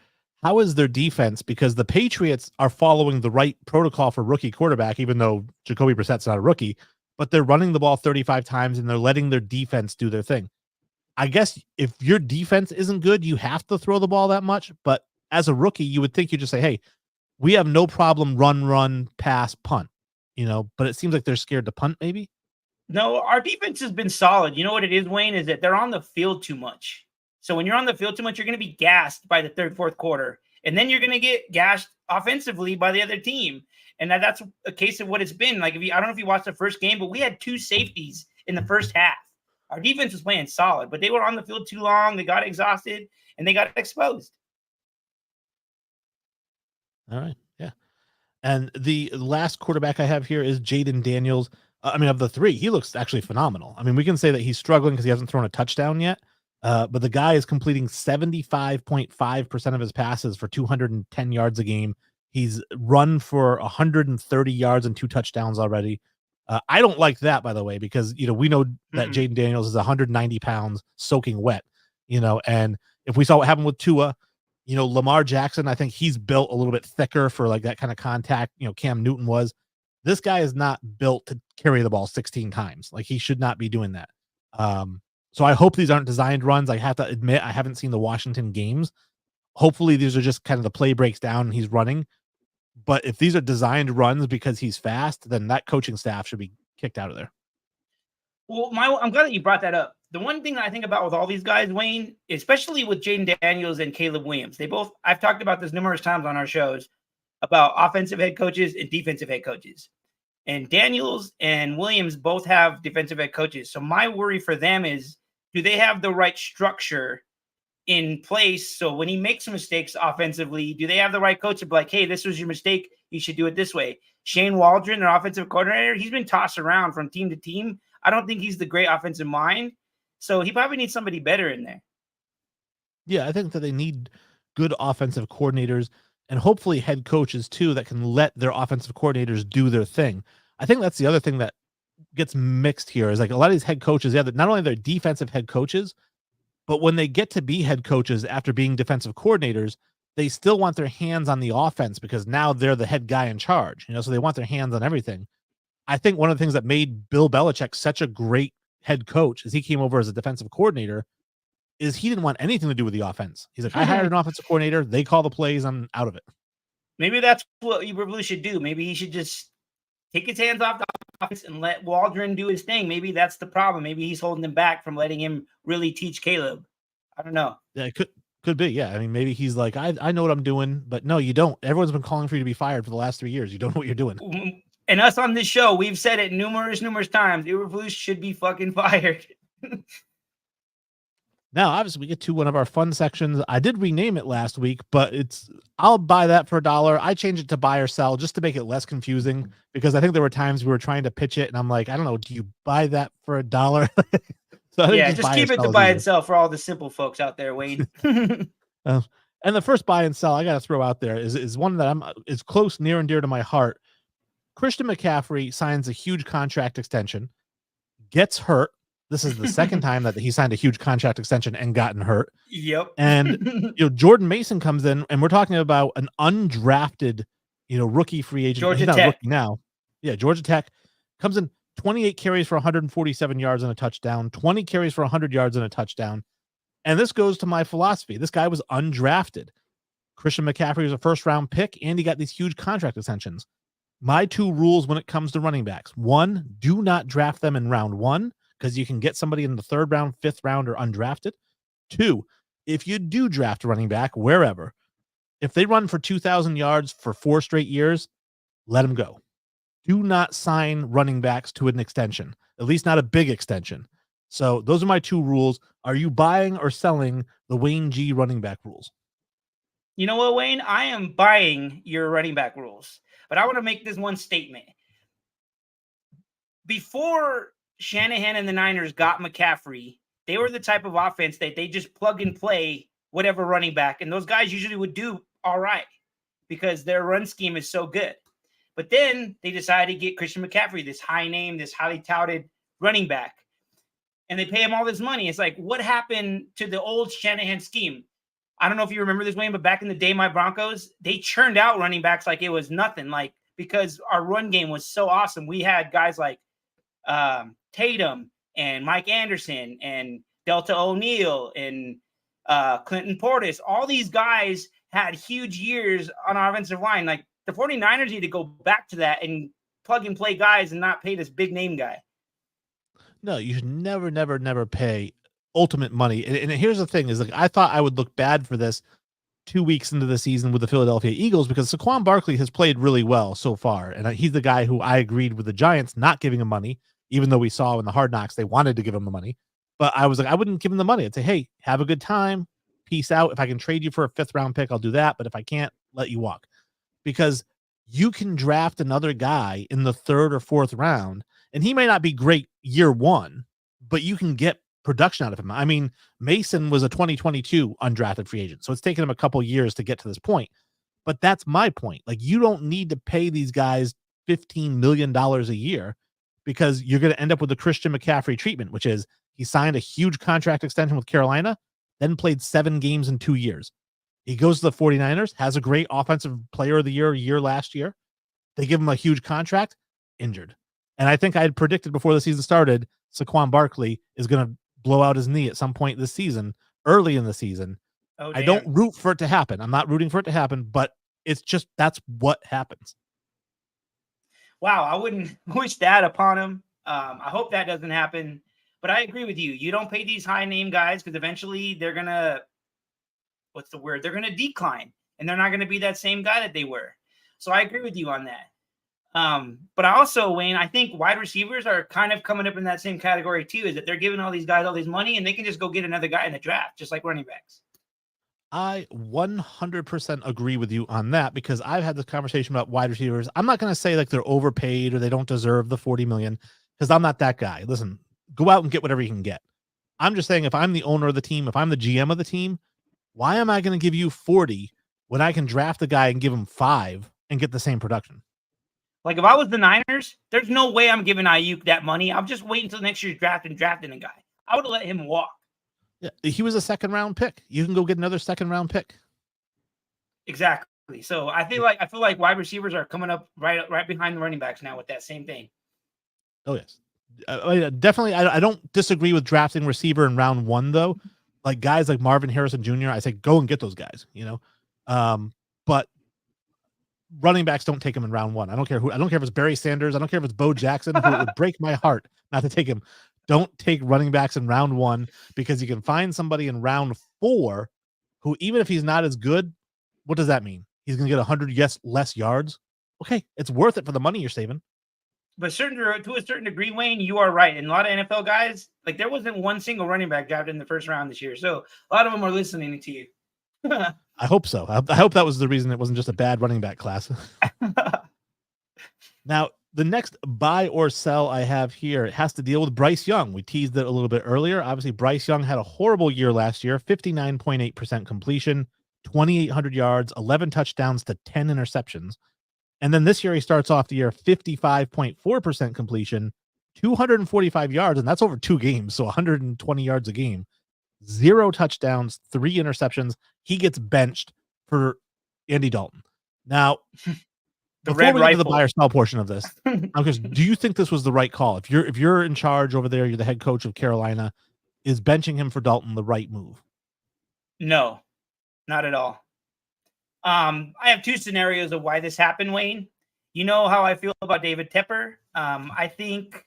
How is their defense? Because the Patriots are following the right protocol for rookie quarterback, even though Jacoby Brissett's not a rookie, but they're running the ball 35 times and they're letting their defense do their thing. I guess if your defense isn't good, you have to throw the ball that much. But as a rookie, you would think you just say, hey, we have no problem run, pass, punt, but it seems like they're scared to punt maybe. No, our defense has been solid. You know what it is, Wayne, is that they're on the field too much. So when you're on the field too much, you're going to be gassed by the third, fourth quarter. And then you're going to get gashed offensively by the other team. And that's a case of what it's been. Like, I don't know if you watched the first game, but we had 2 safeties in the first half. Our defense was playing solid, but they were on the field too long. They got exhausted and they got exposed. All right. Yeah. And the last quarterback I have here is Jaden Daniels. Of the 3, he looks actually phenomenal. We can say that he's struggling because he hasn't thrown a touchdown yet. But the guy is completing 75.5% of his passes for 210 yards a game. He's run for 130 yards and 2 touchdowns already. I don't like that, by the way, because, we know that Jaden Daniels is 190 pounds soaking wet, and if we saw what happened with Tua, Lamar Jackson, I think he's built a little bit thicker for like that kind of contact, Cam Newton was. This guy is not built to carry the ball 16 times. Like he should not be doing that. So I hope these aren't designed runs. I have to admit, I haven't seen the Washington games. Hopefully these are just kind of the play breaks down and he's running. But if these are designed runs because he's fast, then that coaching staff should be kicked out of there. Well, I'm glad that you brought that up. The one thing that I think about with all these guys, Wayne, especially with Jaden Daniels and Caleb Williams, I've talked about this numerous times on our shows about offensive head coaches and defensive head coaches. And Daniels and Williams both have defensive head coaches. So my worry for them is, do they have the right structure in place? So when he makes mistakes offensively, do they have the right coach to be like, hey, this was your mistake, you should do it this way? Shane Waldron, their offensive coordinator, he's been tossed around from team to team. I don't think he's the great offensive mind. So he probably needs somebody better in there. Yeah, I think that they need good offensive coordinators and hopefully head coaches too that can let their offensive coordinators do their thing. I think that's the other thing that gets mixed here is like a lot of these head coaches, not only they're defensive head coaches, but when they get to be head coaches after being defensive coordinators, they still want their hands on the offense because now they're the head guy in charge, so they want their hands on everything. I think one of the things that made Bill Belichick such a great head coach as he came over as a defensive coordinator is he didn't want anything to do with the offense. He's like, I hired an offensive coordinator. They call the plays. I'm out of it. Maybe that's what you really should do. Maybe he should just take his hands off the offense and let Waldron do his thing. Maybe that's the problem. Maybe he's holding him back from letting him really teach Caleb. I don't know. Yeah, it could be. Yeah. Maybe he's like, I know what I'm doing, but no, you don't. Everyone's been calling for you to be fired for the last 3 years. You don't know what you're doing. And us on this show, we've said it numerous times. Eberflus should be fucking fired. Now, obviously, we get to one of our fun sections. I did rename it last week, but I'll buy that for $1. I changed it to buy or sell just to make it less confusing because I think there were times we were trying to pitch it and I'm like, I don't know, do you buy that for $1? So I didn't Yeah, just just buy or keep it to sell as buy easily. and sell for all the simple folks out there, Wayne. Uh, and the first buy and sell I got to throw out there is one that is close, near and dear to my heart. Christian McCaffrey signs a huge contract extension, gets hurt. This is the second time that he signed a huge contract extension and gotten hurt. Yep. And Jordan Mason comes in, and we're talking about an undrafted, rookie free agent. Georgia He's not Tech. a rookie now. Yeah, Georgia Tech comes in, 28 carries for 147 yards and a touchdown, 20 carries for 100 yards and a touchdown. And this goes to my philosophy. This guy was undrafted. Christian McCaffrey was a first-round pick, and he got these huge contract extensions. My two rules when it comes to running backs: one, do not draft them in round one because you can get somebody in the third round, fifth round, or undrafted. Two, if you do draft a running back wherever, if they run for 2,000 yards for 4 straight years, let them go. Do not sign running backs to an extension, at least not a big extension. So those are my two rules. Are you buying or selling the Wayne G running back rules? You know what, Wayne? I am buying your running back rules, but I want to make this one statement. Before Shanahan and the Niners got McCaffrey, they were the type of offense that they just plug and play whatever running back, and those guys usually would do all right because their run scheme is so good. But then they decided to get Christian McCaffrey, this high name, this highly touted running back, and they pay him all this money. It's like, what happened to the old Shanahan scheme? I don't know if you remember this, Wayne, but back in the day, my Broncos, they churned out running backs like it was nothing, like because our run game was so awesome. We had guys like Tatum and Mike Anderson and Delta O'Neal and Clinton Portis. All these guys had huge years on our offensive line. Like the 49ers need to go back to that and plug and play guys and not pay this big name guy. No, you should never, never, never pay ultimate money. And here's the thing: is like I thought I would look bad for this 2 weeks into the season with the Philadelphia Eagles because Saquon Barkley has played really well so far, and he's the guy who I agreed with the Giants not giving him money, even though we saw in the Hard Knocks they wanted to give him the money. But I was like, I wouldn't give him the money. I'd say, hey, have a good time, peace out. If I can trade you for a 5th round pick, I'll do that. But if I can't, let you walk, because you can draft another guy in the 3rd or 4th round, and he may not be great year one, but you can get production out of him. I mean, Mason was a 2022 undrafted free agent, so it's taken him a couple years to get to this point. But that's my point. Like, you don't need to pay these guys $15 million a year because you're going to end up with the Christian McCaffrey treatment, which is he signed a huge contract extension with Carolina, then played 7 games in 2 years. He goes to the 49ers, has a great offensive player of the year last year. They give him a huge contract, injured. And I think I had predicted before the season started, Saquon Barkley is going to blow out his knee at some point this season, early in the season. Oh, I don't root for it to happen. I'm not rooting for it to happen, but it's just that's what happens. Wow, I wouldn't wish that upon him. I hope that doesn't happen. But I agree with you. You don't pay these high name guys because eventually they're going to, what's the word? They're going to decline, and they're not going to be that same guy that they were. So I agree with you on that. But I also, Wayne, I think wide receivers are kind of coming up in that same category too, is that they're giving all these guys all this money and they can just go get another guy in the draft, just like running backs. I 100% agree with you on that because I've had this conversation about wide receivers. I'm not going to say like they're overpaid or they don't deserve the 40 million because I'm not that guy. Listen, go out and get whatever you can get. I'm just saying if I'm the owner of the team, if I'm the GM of the team, why am I going to give you 40 when I can draft a guy and give him 5 and get the same production? Like if I was the Niners, there's no way I'm giving Ayuk that money. I'm just waiting until next year's draft and drafting a guy. I would have let him walk. Yeah, he was a 2nd round pick. You can go get another 2nd round pick. Exactly. So I feel like wide receivers are coming up right behind the running backs now with that same thing. Oh yes, definitely. I don't disagree with drafting receiver in round 1 though. Like guys like Marvin Harrison Jr., I say go and get those guys. But running backs don't take him in round 1. I don't care who. I don't care if it's Barry Sanders. I don't care if it's Bo Jackson. Who it would break my heart not to take him. Don't take running backs in round 1 because you can find somebody in round 4 who, even if he's not as good, what does that mean? He's going to get 100 less yards. Okay, it's worth it for the money you're saving. But to a certain degree, Wayne, you are right. And a lot of NFL guys, like there wasn't one single running back drafted in the 1st round this year. So a lot of them are listening to you. I hope so. I hope that was the reason it wasn't just a bad running back class. Now, The next buy or sell I have here, it has to deal with Bryce Young. We teased it a little bit earlier. Obviously, Bryce Young had a horrible year last year, 59.8% completion, 2,800 yards, 11 touchdowns to 10 interceptions. And then this year, he starts off the year 55.4% completion, 245 yards, and that's over 2 games, so 120 yards a game, 0 touchdowns, 3 interceptions. He gets benched for Andy Dalton. Now, The before red we get to the buy rifle. or sell portion of this, because do you think this was the right call? If you're in charge over there, you're the head coach of Carolina, is benching him for Dalton the right move? No, not at all. I have two scenarios of why this happened, Wayne. You know how I feel about David Tepper. I think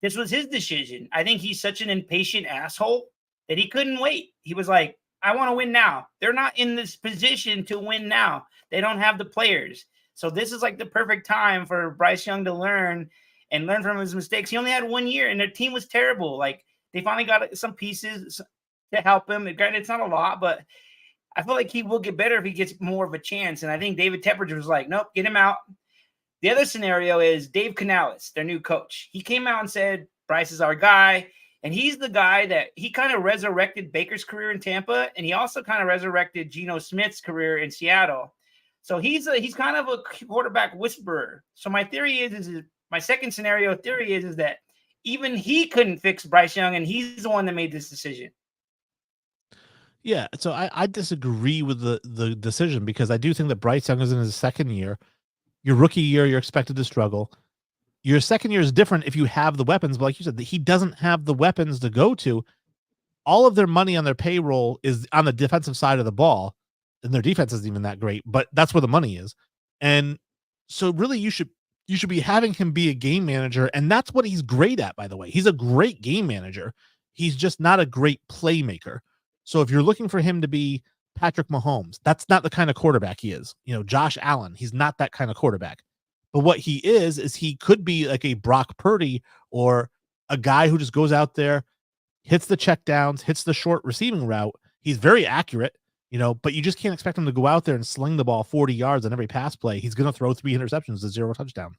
this was his decision. I think he's such an impatient asshole that he couldn't wait. He was like, I want to win now. They're not in this position to win now. They don't have the players. So this is like the perfect time for Bryce Young to learn and learn from his mistakes. He only had 1 year and their team was terrible. Like they finally got some pieces to help him. Granted, it's not a lot, but I feel like he will get better if he gets more of a chance. And I think David Tepper was like, nope, get him out. The other scenario is Dave Canales, their new coach. He came out and said, Bryce is our guy. And he's the guy that he kind of resurrected Baker's career in Tampa. And he also kind of resurrected Geno Smith's career in Seattle. So he's kind of a quarterback whisperer. So my theory is my second scenario theory is that even he couldn't fix Bryce Young, and he's the one that made this decision. Yeah, so I disagree with the decision because I do think that Bryce Young is in his second year. Your rookie year, you're expected to struggle. Your second year is different if you have the weapons, but like you said, he doesn't have the weapons to go to. All of their money on their payroll is on the defensive side of the ball, and their defense isn't even that great, but that's where the money is. And so really you should be having him be a game manager, and that's what he's great at, by the way. He's a great game manager. He's just not a great playmaker. So if you're looking for him to be Patrick Mahomes, that's not the kind of quarterback he is. You know, Josh Allen, he's not that kind of quarterback. But what he is he could be like a Brock Purdy or a guy who just goes out there, hits the check downs, hits the short receiving route. He's very accurate, you know, but you just can't expect him to go out there and sling the ball 40 yards on every pass play. He's going to throw 3 interceptions to 0 touchdown.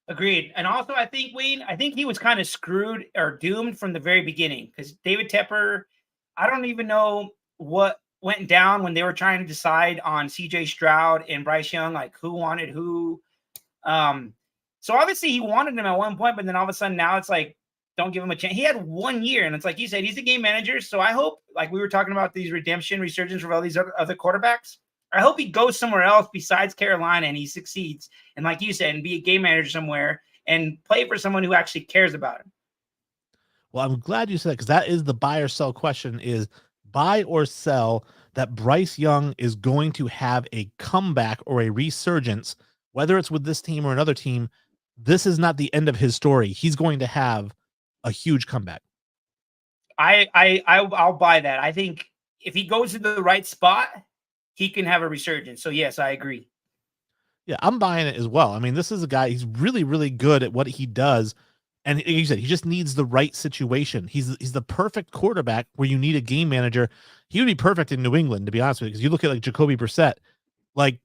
Agreed. And also, I think, Wayne, I think he was kind of screwed or doomed from the very beginning because David Tepper, I don't even know what went down when they were trying to decide on CJ Stroud and Bryce Young, like who wanted who. So obviously he wanted him at one point, but then all of a sudden now it's like, don't give him a chance. He had 1 year, and it's like you said, he's a game manager. So I hope, like we were talking about these resurgence of all these other quarterbacks, I hope he goes somewhere else besides Carolina and he succeeds. And like you said, and be a game manager somewhere and play for someone who actually cares about him. Well, I'm glad you said that because that is the buy or sell question: is buy or sell that Bryce Young is going to have a comeback or a resurgence, whether it's with this team or another team. This is not the end of his story. He's going to have a huge comeback. I'll buy that. I think if he goes to the right spot, he can have a resurgence. So yes, I agree. Yeah, I'm buying it as well. I mean, this is a guy, he's really, really good at what he does. And like you said, he just needs the right situation. He's the perfect quarterback where you need a game manager. He would be perfect in New England, to be honest with you, because you look at like Jacoby Brissett, like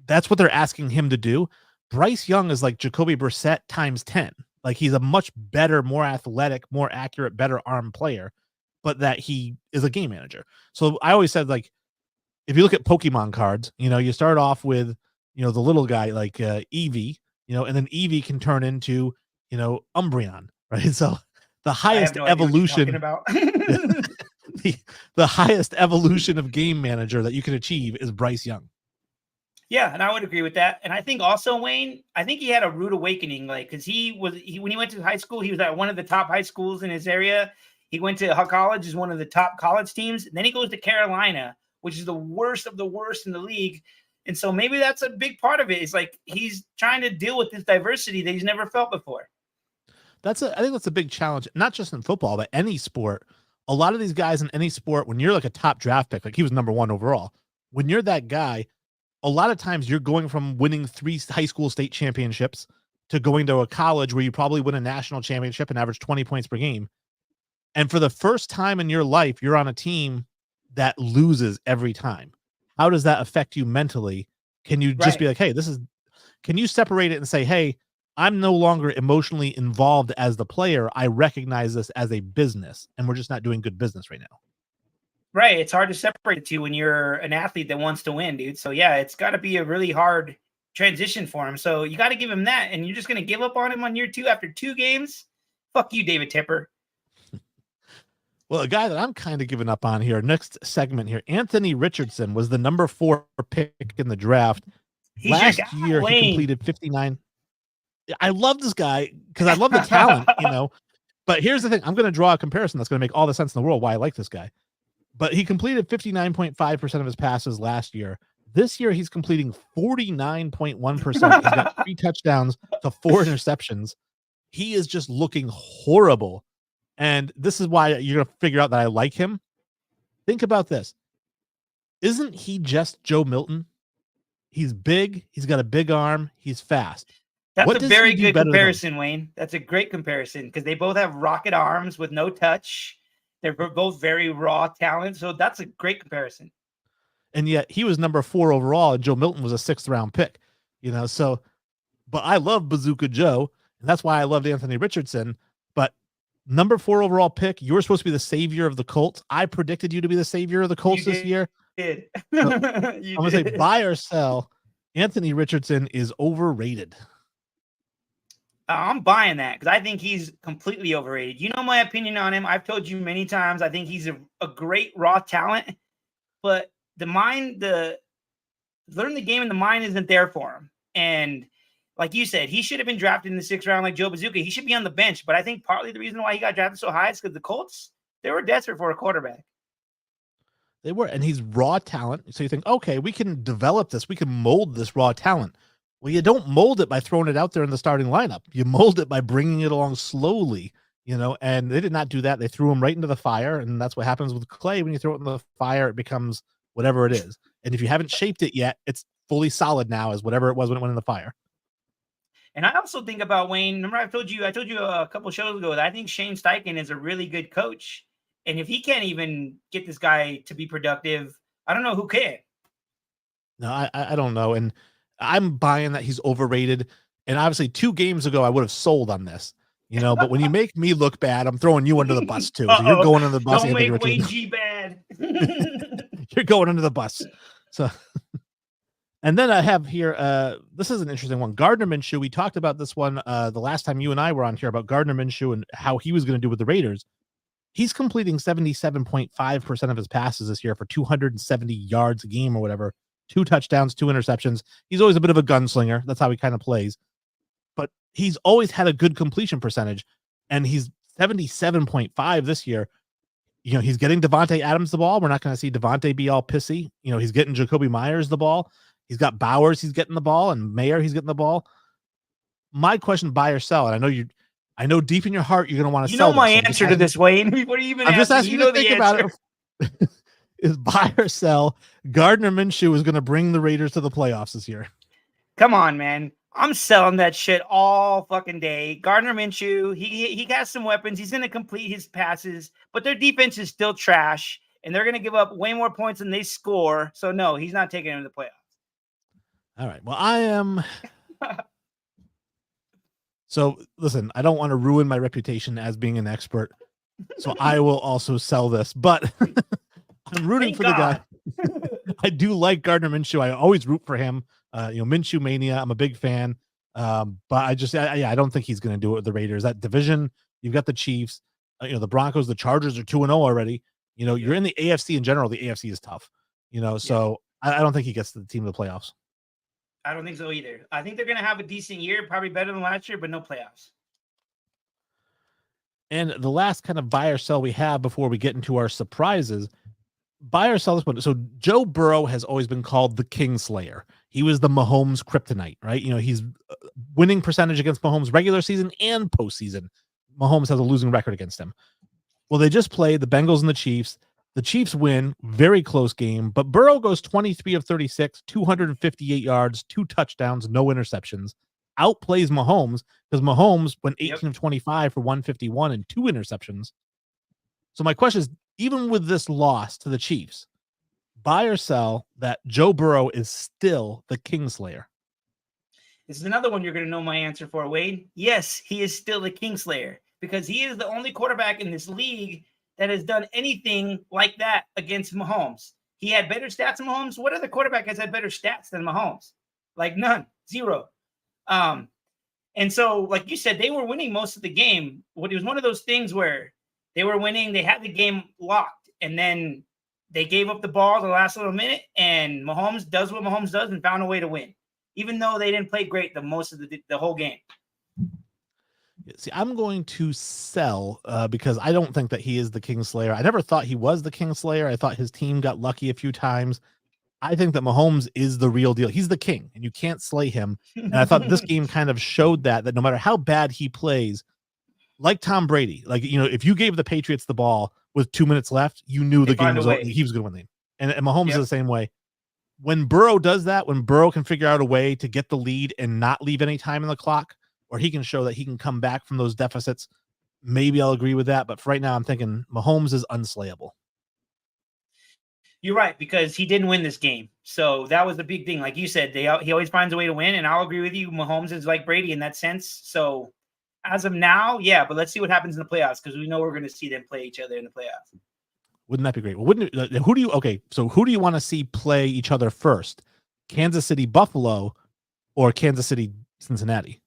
that's what they're asking him to do. Bryce Young is like Jacoby Brissett times 10. Like he's a much better, more athletic, more accurate, better arm player, but that he is a game manager. So I always said, like, if you look at Pokemon cards, you know, you start off with, you know, the little guy like Eevee, you know, and then Eevee can turn into, you know, Umbreon, right? So the highest evolution about. the highest evolution of game manager that you can achieve is Bryce Young. Yeah, and I would agree with that. And I think also, Wayne, I think he had a rude awakening, like because when he went to high school, he was at one of the top high schools in his area. He went to college as one of the top college teams. And then he goes to Carolina, which is the worst of the worst in the league. And so maybe that's a big part of it. It's like he's trying to deal with this diversity that he's never felt before. I think that's a big challenge, not just in football, but any sport. A lot of these guys in any sport, when you're like a top draft pick, like he was number 1 overall, when you're that guy, a lot of times you're going from winning 3 high school state championships to going to a college where you probably win a national championship and average 20 points per game. And for the first time in your life, you're on a team that loses every time. How does that affect you mentally? Can you just be like, hey, can you separate it and say, hey, I'm no longer emotionally involved as the player. I recognize this as a business, and we're just not doing good business right now. Right. It's hard to separate the two when you're an athlete that wants to win, dude. So yeah, it's got to be a really hard transition for him. So you got to give him that, and you're just gonna give up on him on year 2 after 2 games? Fuck you, David Tipper. Well, a guy that I'm kind of giving up on here, next segment here, Anthony Richardson was the number 4 pick in the draft. He's your guy, Last year, Wayne. he completed 59. I love this guy because I love the talent, But here's the thing. I'm going to draw a comparison that's going to make all the sense in the world why I like this guy. But he completed 59.5% of his passes last year. This year, he's completing 49.1%. He's got 3 touchdowns to 4 interceptions. He is just looking horrible. And this is why you're going to figure out that I like him. Think about this. Isn't he just Joe Milton? He's big. He's got a big arm. He's fast. That's a very good comparison, Wayne. That's a great comparison because they both have rocket arms with no touch. They're both very raw talent. So that's a great comparison. And yet he was number 4 overall, and Joe Milton was a 6th round pick. So, but I love Bazooka Joe, and that's why I loved Anthony Richardson. But number 4 overall pick, you were supposed to be the savior of the Colts. I predicted you to be the savior of the Colts this year. Did. So I'm going to say buy or sell. Anthony Richardson is overrated. I'm buying that because I think he's completely overrated. You know my opinion on him. I've told you many times. I think he's a great raw talent, but learn the game and the mind isn't there for him. And like you said, he should have been drafted in the 6th round like Joe Bazooka. He should be on the bench. But I think partly the reason why he got drafted so high is because the Colts, they were desperate for a quarterback. They were, and he's raw talent. So you think, okay, we can develop this. We can mold this raw talent. Well, you don't mold it by throwing it out there in the starting lineup. You mold it by bringing it along slowly, and they did not do that. They threw him right into the fire, and that's what happens with clay. When you throw it in the fire, it becomes whatever it is. And if you haven't shaped it yet, it's fully solid now as whatever it was when it went in the fire. And I also think about Wayne. Remember, I told you a couple shows ago that I think Shane Steichen is a really good coach. And if he can't even get this guy to be productive, I don't know who can. No, I don't know. And I'm buying that he's overrated. And obviously 2 games ago, I would have sold on this, but when you make me look bad, I'm throwing you under the bus too. So you're going under the bus. Don't make Wayne G bad. You're going under the bus. So, and then I have here, this is an interesting one. Gardner Minshew. We talked about this one the last time you and I were on here about Gardner Minshew and how he was going to do with the Raiders. He's completing 77.5% of his passes this year for 270 yards a game or whatever. 2 touchdowns, 2 interceptions. He's always a bit of a gunslinger. That's how he kind of plays. But he's always had a good completion percentage, and he's 77.5 this year. He's getting Devontae Adams the ball. We're not going to see Devontae be all pissy. He's getting Jacoby Myers the ball. He's got Bowers. He's getting the ball, and Mayer. He's getting the ball. My question: buy or sell? And I know deep in your heart you're going to want to sell. You know my answer to this, Wayne. What are you even? I'm just asking you to think about it. Is buy or sell? Gardner Minshew is going to bring the Raiders to the playoffs this year. Come on, man. I'm selling that shit all fucking day. Gardner Minshew, he has some weapons. He's going to complete his passes, but their defense is still trash, and they're going to give up way more points than they score. So, no, he's not taking them to the playoffs. All right. Well, I am. So, listen, I don't want to ruin my reputation as being an expert, so I will also sell this, but I'm rooting for the guy. I do like Gardner Minshew. I always root for him. Minshew mania. I'm a big fan. But I don't think he's going to do it with the Raiders. That division, you've got the Chiefs, the Broncos, the Chargers are 2-0 already. You're in the AFC in general. The AFC is tough. So I don't think he gets to the team of the playoffs. I don't think so either. I think they're going to have a decent year, probably better than last year, but no playoffs. And the last kind of buy or sell we have before we get into our surprises, buy or sell this one. So Joe Burrow has always been called the Kingslayer. He was the Mahomes kryptonite, right? He's winning percentage against Mahomes regular season and postseason. Mahomes has a losing record against him. Well, they just played the Bengals and the Chiefs. The Chiefs win, very close game, but Burrow goes 23 of 36, 258 yards, 2 touchdowns, no interceptions. Outplays Mahomes because Mahomes went 18 of 25 for 151 and 2 interceptions. So my question is, even with this loss to the Chiefs, buy or sell that Joe Burrow is still the Kingslayer? This is another one you're going to know my answer for, Wade. Yes, he is still the Kingslayer because he is the only quarterback in this league that has done anything like that against Mahomes. He had better stats than Mahomes. What other quarterback has had better stats than Mahomes? Like none, zero. And so, like you said, they were winning most of the game. It was one of those things where they were winning, they had the game locked, and then they gave up the ball the last little minute, and Mahomes does what Mahomes does and found a way to win, even though they didn't play great most of the whole game. See, I'm going to sell because I don't think that he is the Kingslayer. I never thought he was the Kingslayer. I thought his team got lucky a few times. I think that Mahomes is the real deal. He's the king, and you can't slay him. And I thought this game kind of showed that no matter how bad he plays, like Tom Brady, like, you know, if you gave the Patriots the ball with 2 minutes left, you knew the game was he was going to win the game. And Mahomes is the same way. When Burrow does that, when Burrow can figure out a way to get the lead and not leave any time in the clock, or he can show that he can come back from those deficits, maybe I'll agree with that. But for right now, I'm thinking Mahomes is unslayable. You're right, because he didn't win this game. So that was the big thing. Like you said, he always finds a way to win. And I'll agree with you. Mahomes is like Brady in that sense. So as of now, yeah, but let's see what happens in the playoffs because we know we're going to see them play each other in the playoffs. Wouldn't that be great? Well, who do you want to see play each other first? Kansas City, Buffalo, or Kansas City, Cincinnati?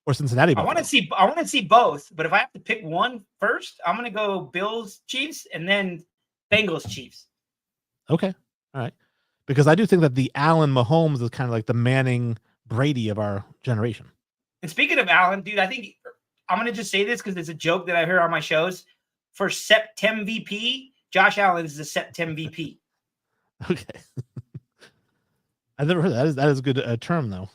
Or Cincinnati, Buffalo? I want to see both, but if I have to pick one first, I'm going to go Bills, Chiefs, and then Bengals, Chiefs. Okay. All right. Because I do think that the Allen Mahomes is kind of like the Manning Brady of our generation. And speaking of Allen, dude, I think I'm going to just say this because it's a joke that I heard on my shows. For Septem VP, Josh Allen is the Septem VP. Okay. I've never heard that. That is a good term, though.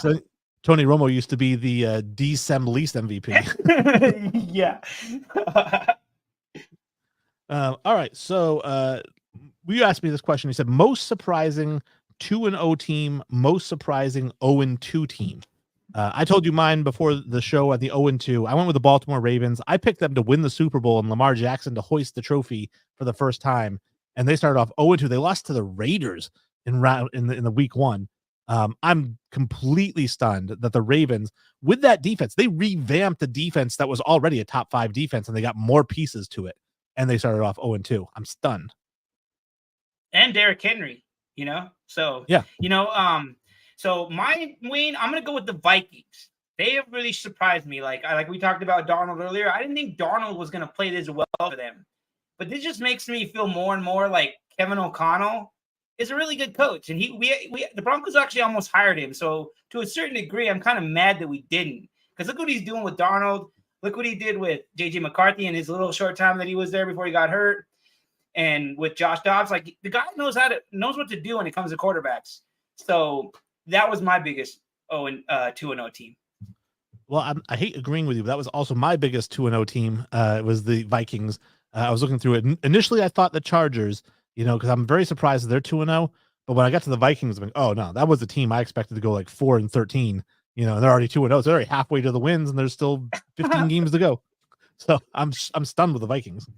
So Tony Romo used to be the Decem least MVP. Yeah. All right. So you asked me this question. You said most surprising 2-0 team, most surprising 0-2 team. I told you mine before the show at the 0-2. I went with the Baltimore Ravens. I picked them to win the Super Bowl and Lamar Jackson to hoist the trophy for the first time. And they started off 0-2. They lost to the Raiders in the week one. I'm completely stunned that the Ravens, with that defense, they revamped the defense that was already a top 5 defense, and they got more pieces to it. And they started off 0-2. I'm stunned. And Derrick Henry, you know? So, yeah, you know, so my Wayne, I'm going to go with the Vikings. They have really surprised me. Like we talked about Darnold earlier. I didn't think Darnold was going to play this well for them. But this just makes me feel more and more like Kevin O'Connell is a really good coach. And the Broncos actually almost hired him. So to a certain degree, I'm kind of mad that we didn't. Because look what he's doing with Darnold. Look what he did with J.J. McCarthy in his little short time that he was there before he got hurt. And with Josh Dobbs, like the guy knows what to do when it comes to quarterbacks. So that was my biggest 2-0 team. Well, I hate agreeing with you, but that was also my biggest 2-0 team. It was the Vikings. I was looking through it. Initially, I thought the Chargers, you know, because I'm very surprised that they're 2-0. But when I got to the Vikings, I'm like, oh no, that was the team I expected to go like 4-13. You know, and they're already 2-0. So they're already halfway to the wins, and there's still 15 games to go. So I'm stunned with the Vikings.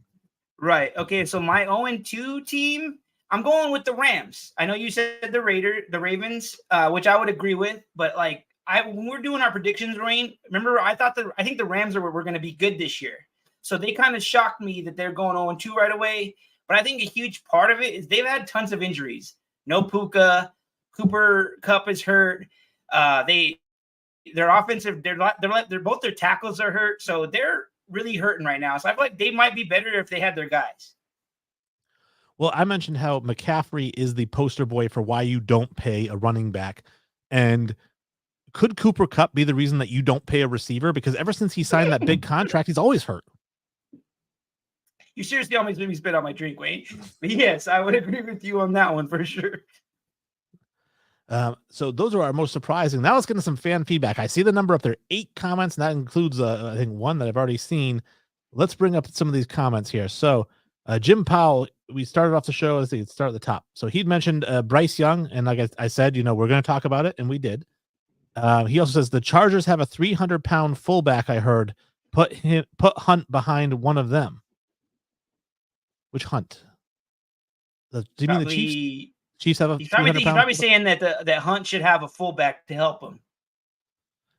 Right. Okay. So my 0-2 team, I'm going with the Rams. I know you said the Ravens, which I would agree with, but like when we're doing our predictions, Rain, remember I think the Rams were going to be good this year. So they kind of shocked me that they're going 0-2 right away. But I think a huge part of it is they've had tons of injuries. No Puka, Cooper Kupp is hurt. Their offensive, they're both their tackles are hurt. So they're really hurting right now. So I feel like they might be better if they had their guys. Well, I mentioned how McCaffrey is the poster boy for why you don't pay a running back. And could Cooper Kupp be the reason that you don't pay a receiver? Because ever since he signed that big contract, he's always hurt. You seriously almost made me spit out my drink, Wayne. But yes, I would agree with you on that one for sure. So those are our most surprising. Now let's get into some fan feedback. I see the number up there, 8 comments, and that includes I think one that I've already seen. Let's bring up some of these comments here. So Jim Powell, we started off the show. Let's see, start at the top. So he'd mentioned Bryce Young, and like I said, you know, we're going to talk about it, and we did. He also says the Chargers have a 300-pound fullback. I heard put Hunt behind one of them. Which Hunt? Do you mean the Chiefs? Chiefs have a He's 300 pound. probably saying that that Hunt should have a fullback to help him.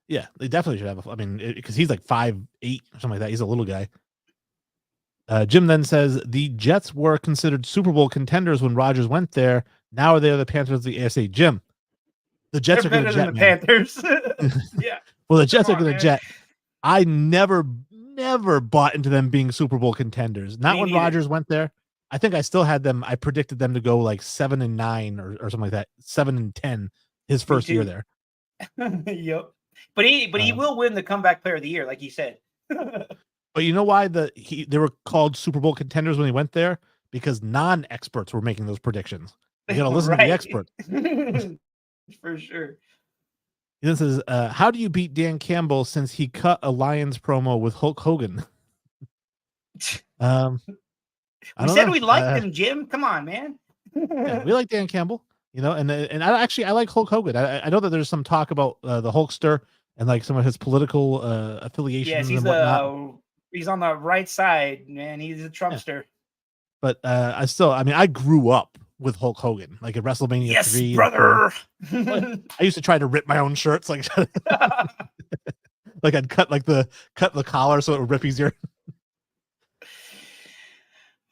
Yeah, they definitely should have. I mean, because he's like 5'8" or something like that. He's a little guy. Jim then says the Jets were considered Super Bowl contenders when Rodgers went there. Now they are the Panthers of the AFC. Jim, the Jets They're are going better to than jet, the man. Panthers. Yeah. Well, the Jets Come are on, going to man. jet. I never bought into them being Super Bowl contenders. Not Me when neither. Rodgers went there. I think I still had them. I predicted them to go like 7-9 or something like that. 7-10 his first year there. Yep. But he will win the comeback player of the year, like you said. But you know why they were called Super Bowl contenders when he went there? Because non-experts were making those predictions. You got to listen to the experts. For sure. He then says, how do you beat Dan Campbell since he cut a Lions promo with Hulk Hogan? We said we liked him, Jim. Come on, man. Yeah, we like Dan Campbell, and I like Hulk Hogan. I know that there's some talk about the Hulkster and like some of his political affiliations and whatnot. He's on the right side, man. He's a Trumpster. Yeah. But I grew up with Hulk Hogan, like at WrestleMania 3. Yes, brother. I used to try to rip my own shirts, like like I'd cut the collar so it would rip easier.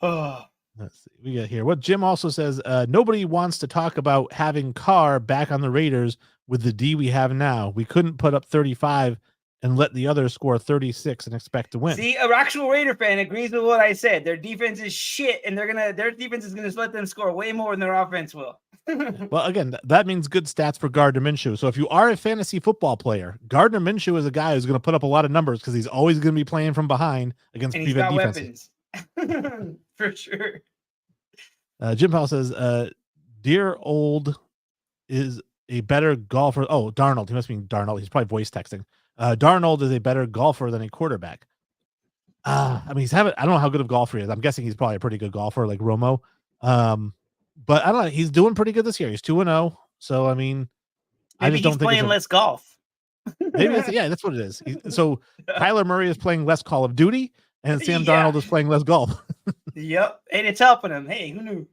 Oh. Let's see. We got here. What Jim also says, nobody wants to talk about having Carr back on the Raiders with the D we have now. We couldn't put up 35 and let the others score 36 and expect to win. See, an actual Raider fan agrees with what I said. Their defense is shit, and their defense is gonna let them score way more than their offense will. Well, again, that means good stats for Gardner Minshew. So if you are a fantasy football player, Gardner Minshew is a guy who's going to put up a lot of numbers because he's always going to be playing from behind against prevent defenses. Weapons. For sure. Jim Powell says, dear old is a better golfer. Oh, Darnold. He must mean Darnold. He's probably voice texting. Darnold is a better golfer than a quarterback. I mean, I don't know how good of golfer he is. I'm guessing he's probably a pretty good golfer, like Romo. But I don't know. He's doing pretty good this year. He's 2-0. So I mean, maybe I just don't think playing less golf. Maybe that's what it is. So Kyler Murray is playing less Call of Duty, and Sam Darnold is playing less golf. Yep, and it's helping him. Hey, who knew?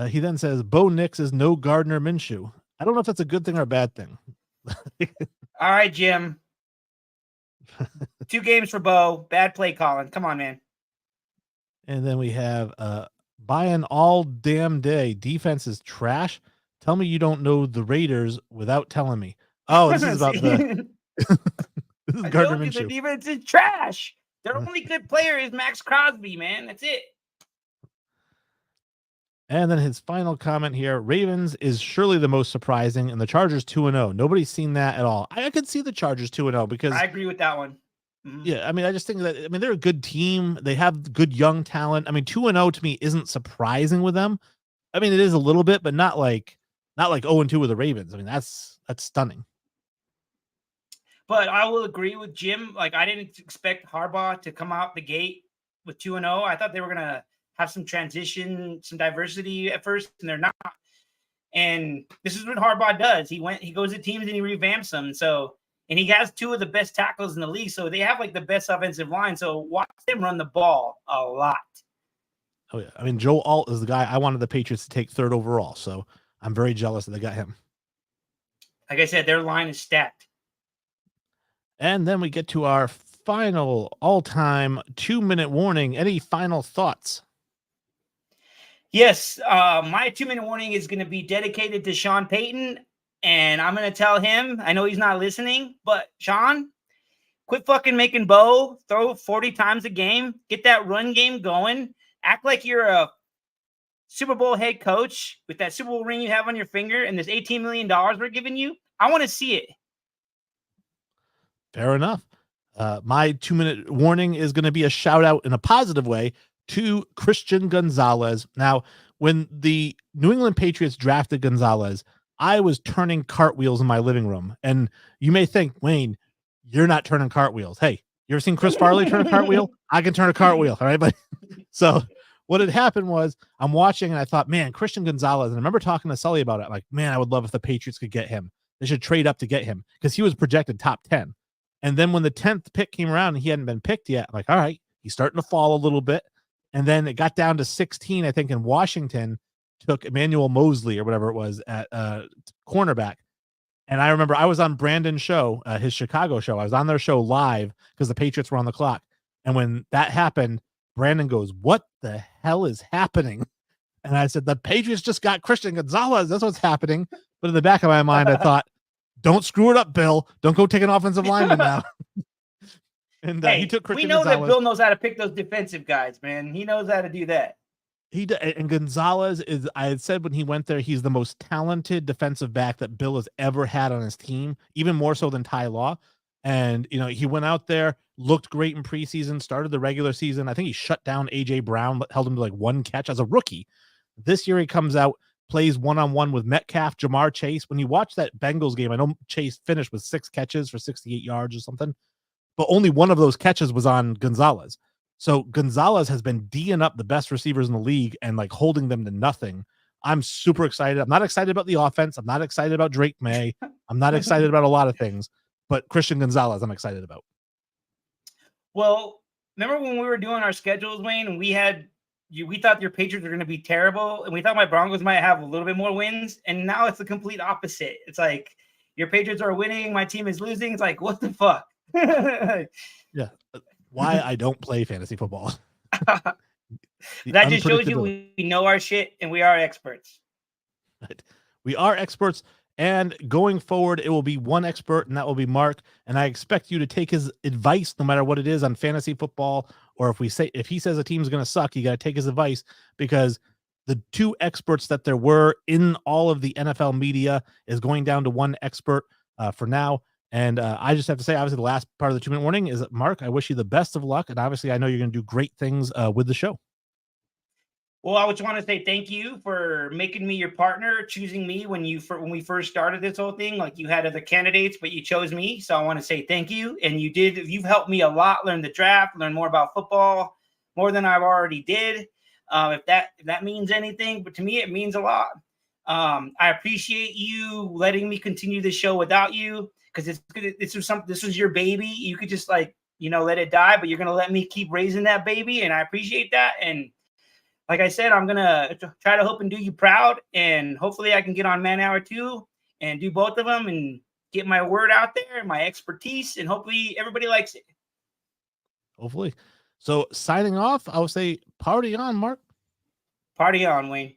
He then says, Bo Nix is no Gardner Minshew. I don't know if that's a good thing or a bad thing. All right, Jim. 2 games for Bo. Bad play calling. Come on, man. And then we have buying all damn day. Defense is trash. Tell me you don't know the Raiders without telling me. Oh, this is about the this is Gardner Minshew. The defense is trash. Their only good player is Max Crosby, man. That's it. And then his final comment here: Ravens is surely the most surprising, and the Chargers 2-0. Nobody's seen that at all. I could see the Chargers 2-0 because I agree with that one. Mm-hmm. Yeah, I mean, I just think that they're a good team. They have good young talent. I mean, 2-0 to me isn't surprising with them. I mean, it is a little bit, but not like 0-2 with the Ravens. I mean, that's stunning. But I will agree with Jim. Like, I didn't expect Harbaugh to come out the gate with 2-0. I thought they were gonna have some transition, some diversity at first, and they're not. And this is what Harbaugh does. He goes to teams and he revamps them. So, and he has 2 of the best tackles in the league. So they have like the best offensive line. So watch them run the ball a lot. Oh yeah. I mean, Joe Alt is the guy I wanted the Patriots to take 3rd overall. So I'm very jealous that they got him. Like I said, their line is stacked. And then we get to our final all-time 2-minute warning. Any final thoughts? Yes, my 2-minute warning is going to be dedicated to Sean Payton, and I'm going to tell him, I know he's not listening, but Sean, quit fucking making Bo throw 40 times a game, get that run game going, act like you're a Super Bowl head coach with that Super Bowl ring you have on your finger and this $18 million we're giving you. I want to see it. Fair enough. My 2-minute warning is going to be a shout out in a positive way to Christian Gonzalez. Now, when the New England Patriots drafted Gonzalez, I was turning cartwheels in my living room. And you may think, Wayne, you're not turning cartwheels. Hey, you ever seen Chris Farley turn a cartwheel? I can turn a cartwheel. All right. But so what had happened was I'm watching and I thought, man, Christian Gonzalez. And I remember talking to Sully about it. Like, man, I would love if the Patriots could get him. They should trade up to get him because he was projected top 10. And then when the 10th pick came around and he hadn't been picked yet, I'm like, all right, he's starting to fall a little bit. And then it got down to 16, I think, in Washington took Emmanuel Mosley or whatever it was at cornerback. And I remember I was on Brandon's show, his Chicago show. I was on their show live because the Patriots were on the clock. And when that happened, Brandon goes, "What the hell is happening?" And I said, "The Patriots just got Christian Gonzalez. That's what's happening." But in the back of my mind, I thought, "Don't screw it up, Bill. Don't go take an offensive lineman now." And hey, he took Christian we know Gonzalez. that Bill knows how to pick those defensive guys, man. He knows how to do that. And Gonzalez is, I had said when he went there, he's the most talented defensive back that Bill has ever had on his team, even more so than Ty Law. And, you know, he went out there, looked great in preseason, started the regular season. I think he shut down A.J. Brown, held him to like one catch as a rookie. This year he comes out, plays one-on-one with Metcalf, Jamar Chase. When you watch that Bengals game, I know Chase finished with 6 catches for 68 yards or something, but only one of those catches was on Gonzalez. So Gonzalez has been D'ing up the best receivers in the league and like holding them to nothing. I'm super excited. I'm not excited about the offense. I'm not excited about Drake May. I'm not excited about a lot of things, but Christian Gonzalez, I'm excited about. Well, remember when we were doing our schedules, Wayne, and we thought your Patriots were going to be terrible, and we thought my Broncos might have a little bit more wins, and now it's the complete opposite. It's like your Patriots are winning, my team is losing. It's like, what the fuck? Yeah. Why I don't play fantasy football. That just shows you we know our shit and we are experts. Right. We are experts, and going forward, it will be one expert, and that will be Mark. And I expect you to take his advice, no matter what it is, on fantasy football. Or if he says a team's going to suck, you got to take his advice, because the 2 experts that there were in all of the NFL media is going down to 1 expert for now. And I just have to say, obviously, the last part of the 2-minute warning is that, Mark, I wish you the best of luck. And obviously, I know you're going to do great things with the show. Well, I just want to say thank you for making me your partner, choosing me when we first started this whole thing. Like, you had other candidates, but you chose me. So I want to say thank you. And you've helped me a lot, learn the draft, learn more about football, more than I've already did. If that means anything, but to me, it means a lot. I appreciate you letting me continue the show without you, because this was your baby. You could just let it die, but you're going to let me keep raising that baby. And I appreciate that. And like I said, I'm going to try to hope and do you proud. And hopefully I can get on Man Hour 2 and do both of them and get my word out there, my expertise, and hopefully everybody likes it. Hopefully. So signing off, I would say party on, Mark. Party on, Wayne.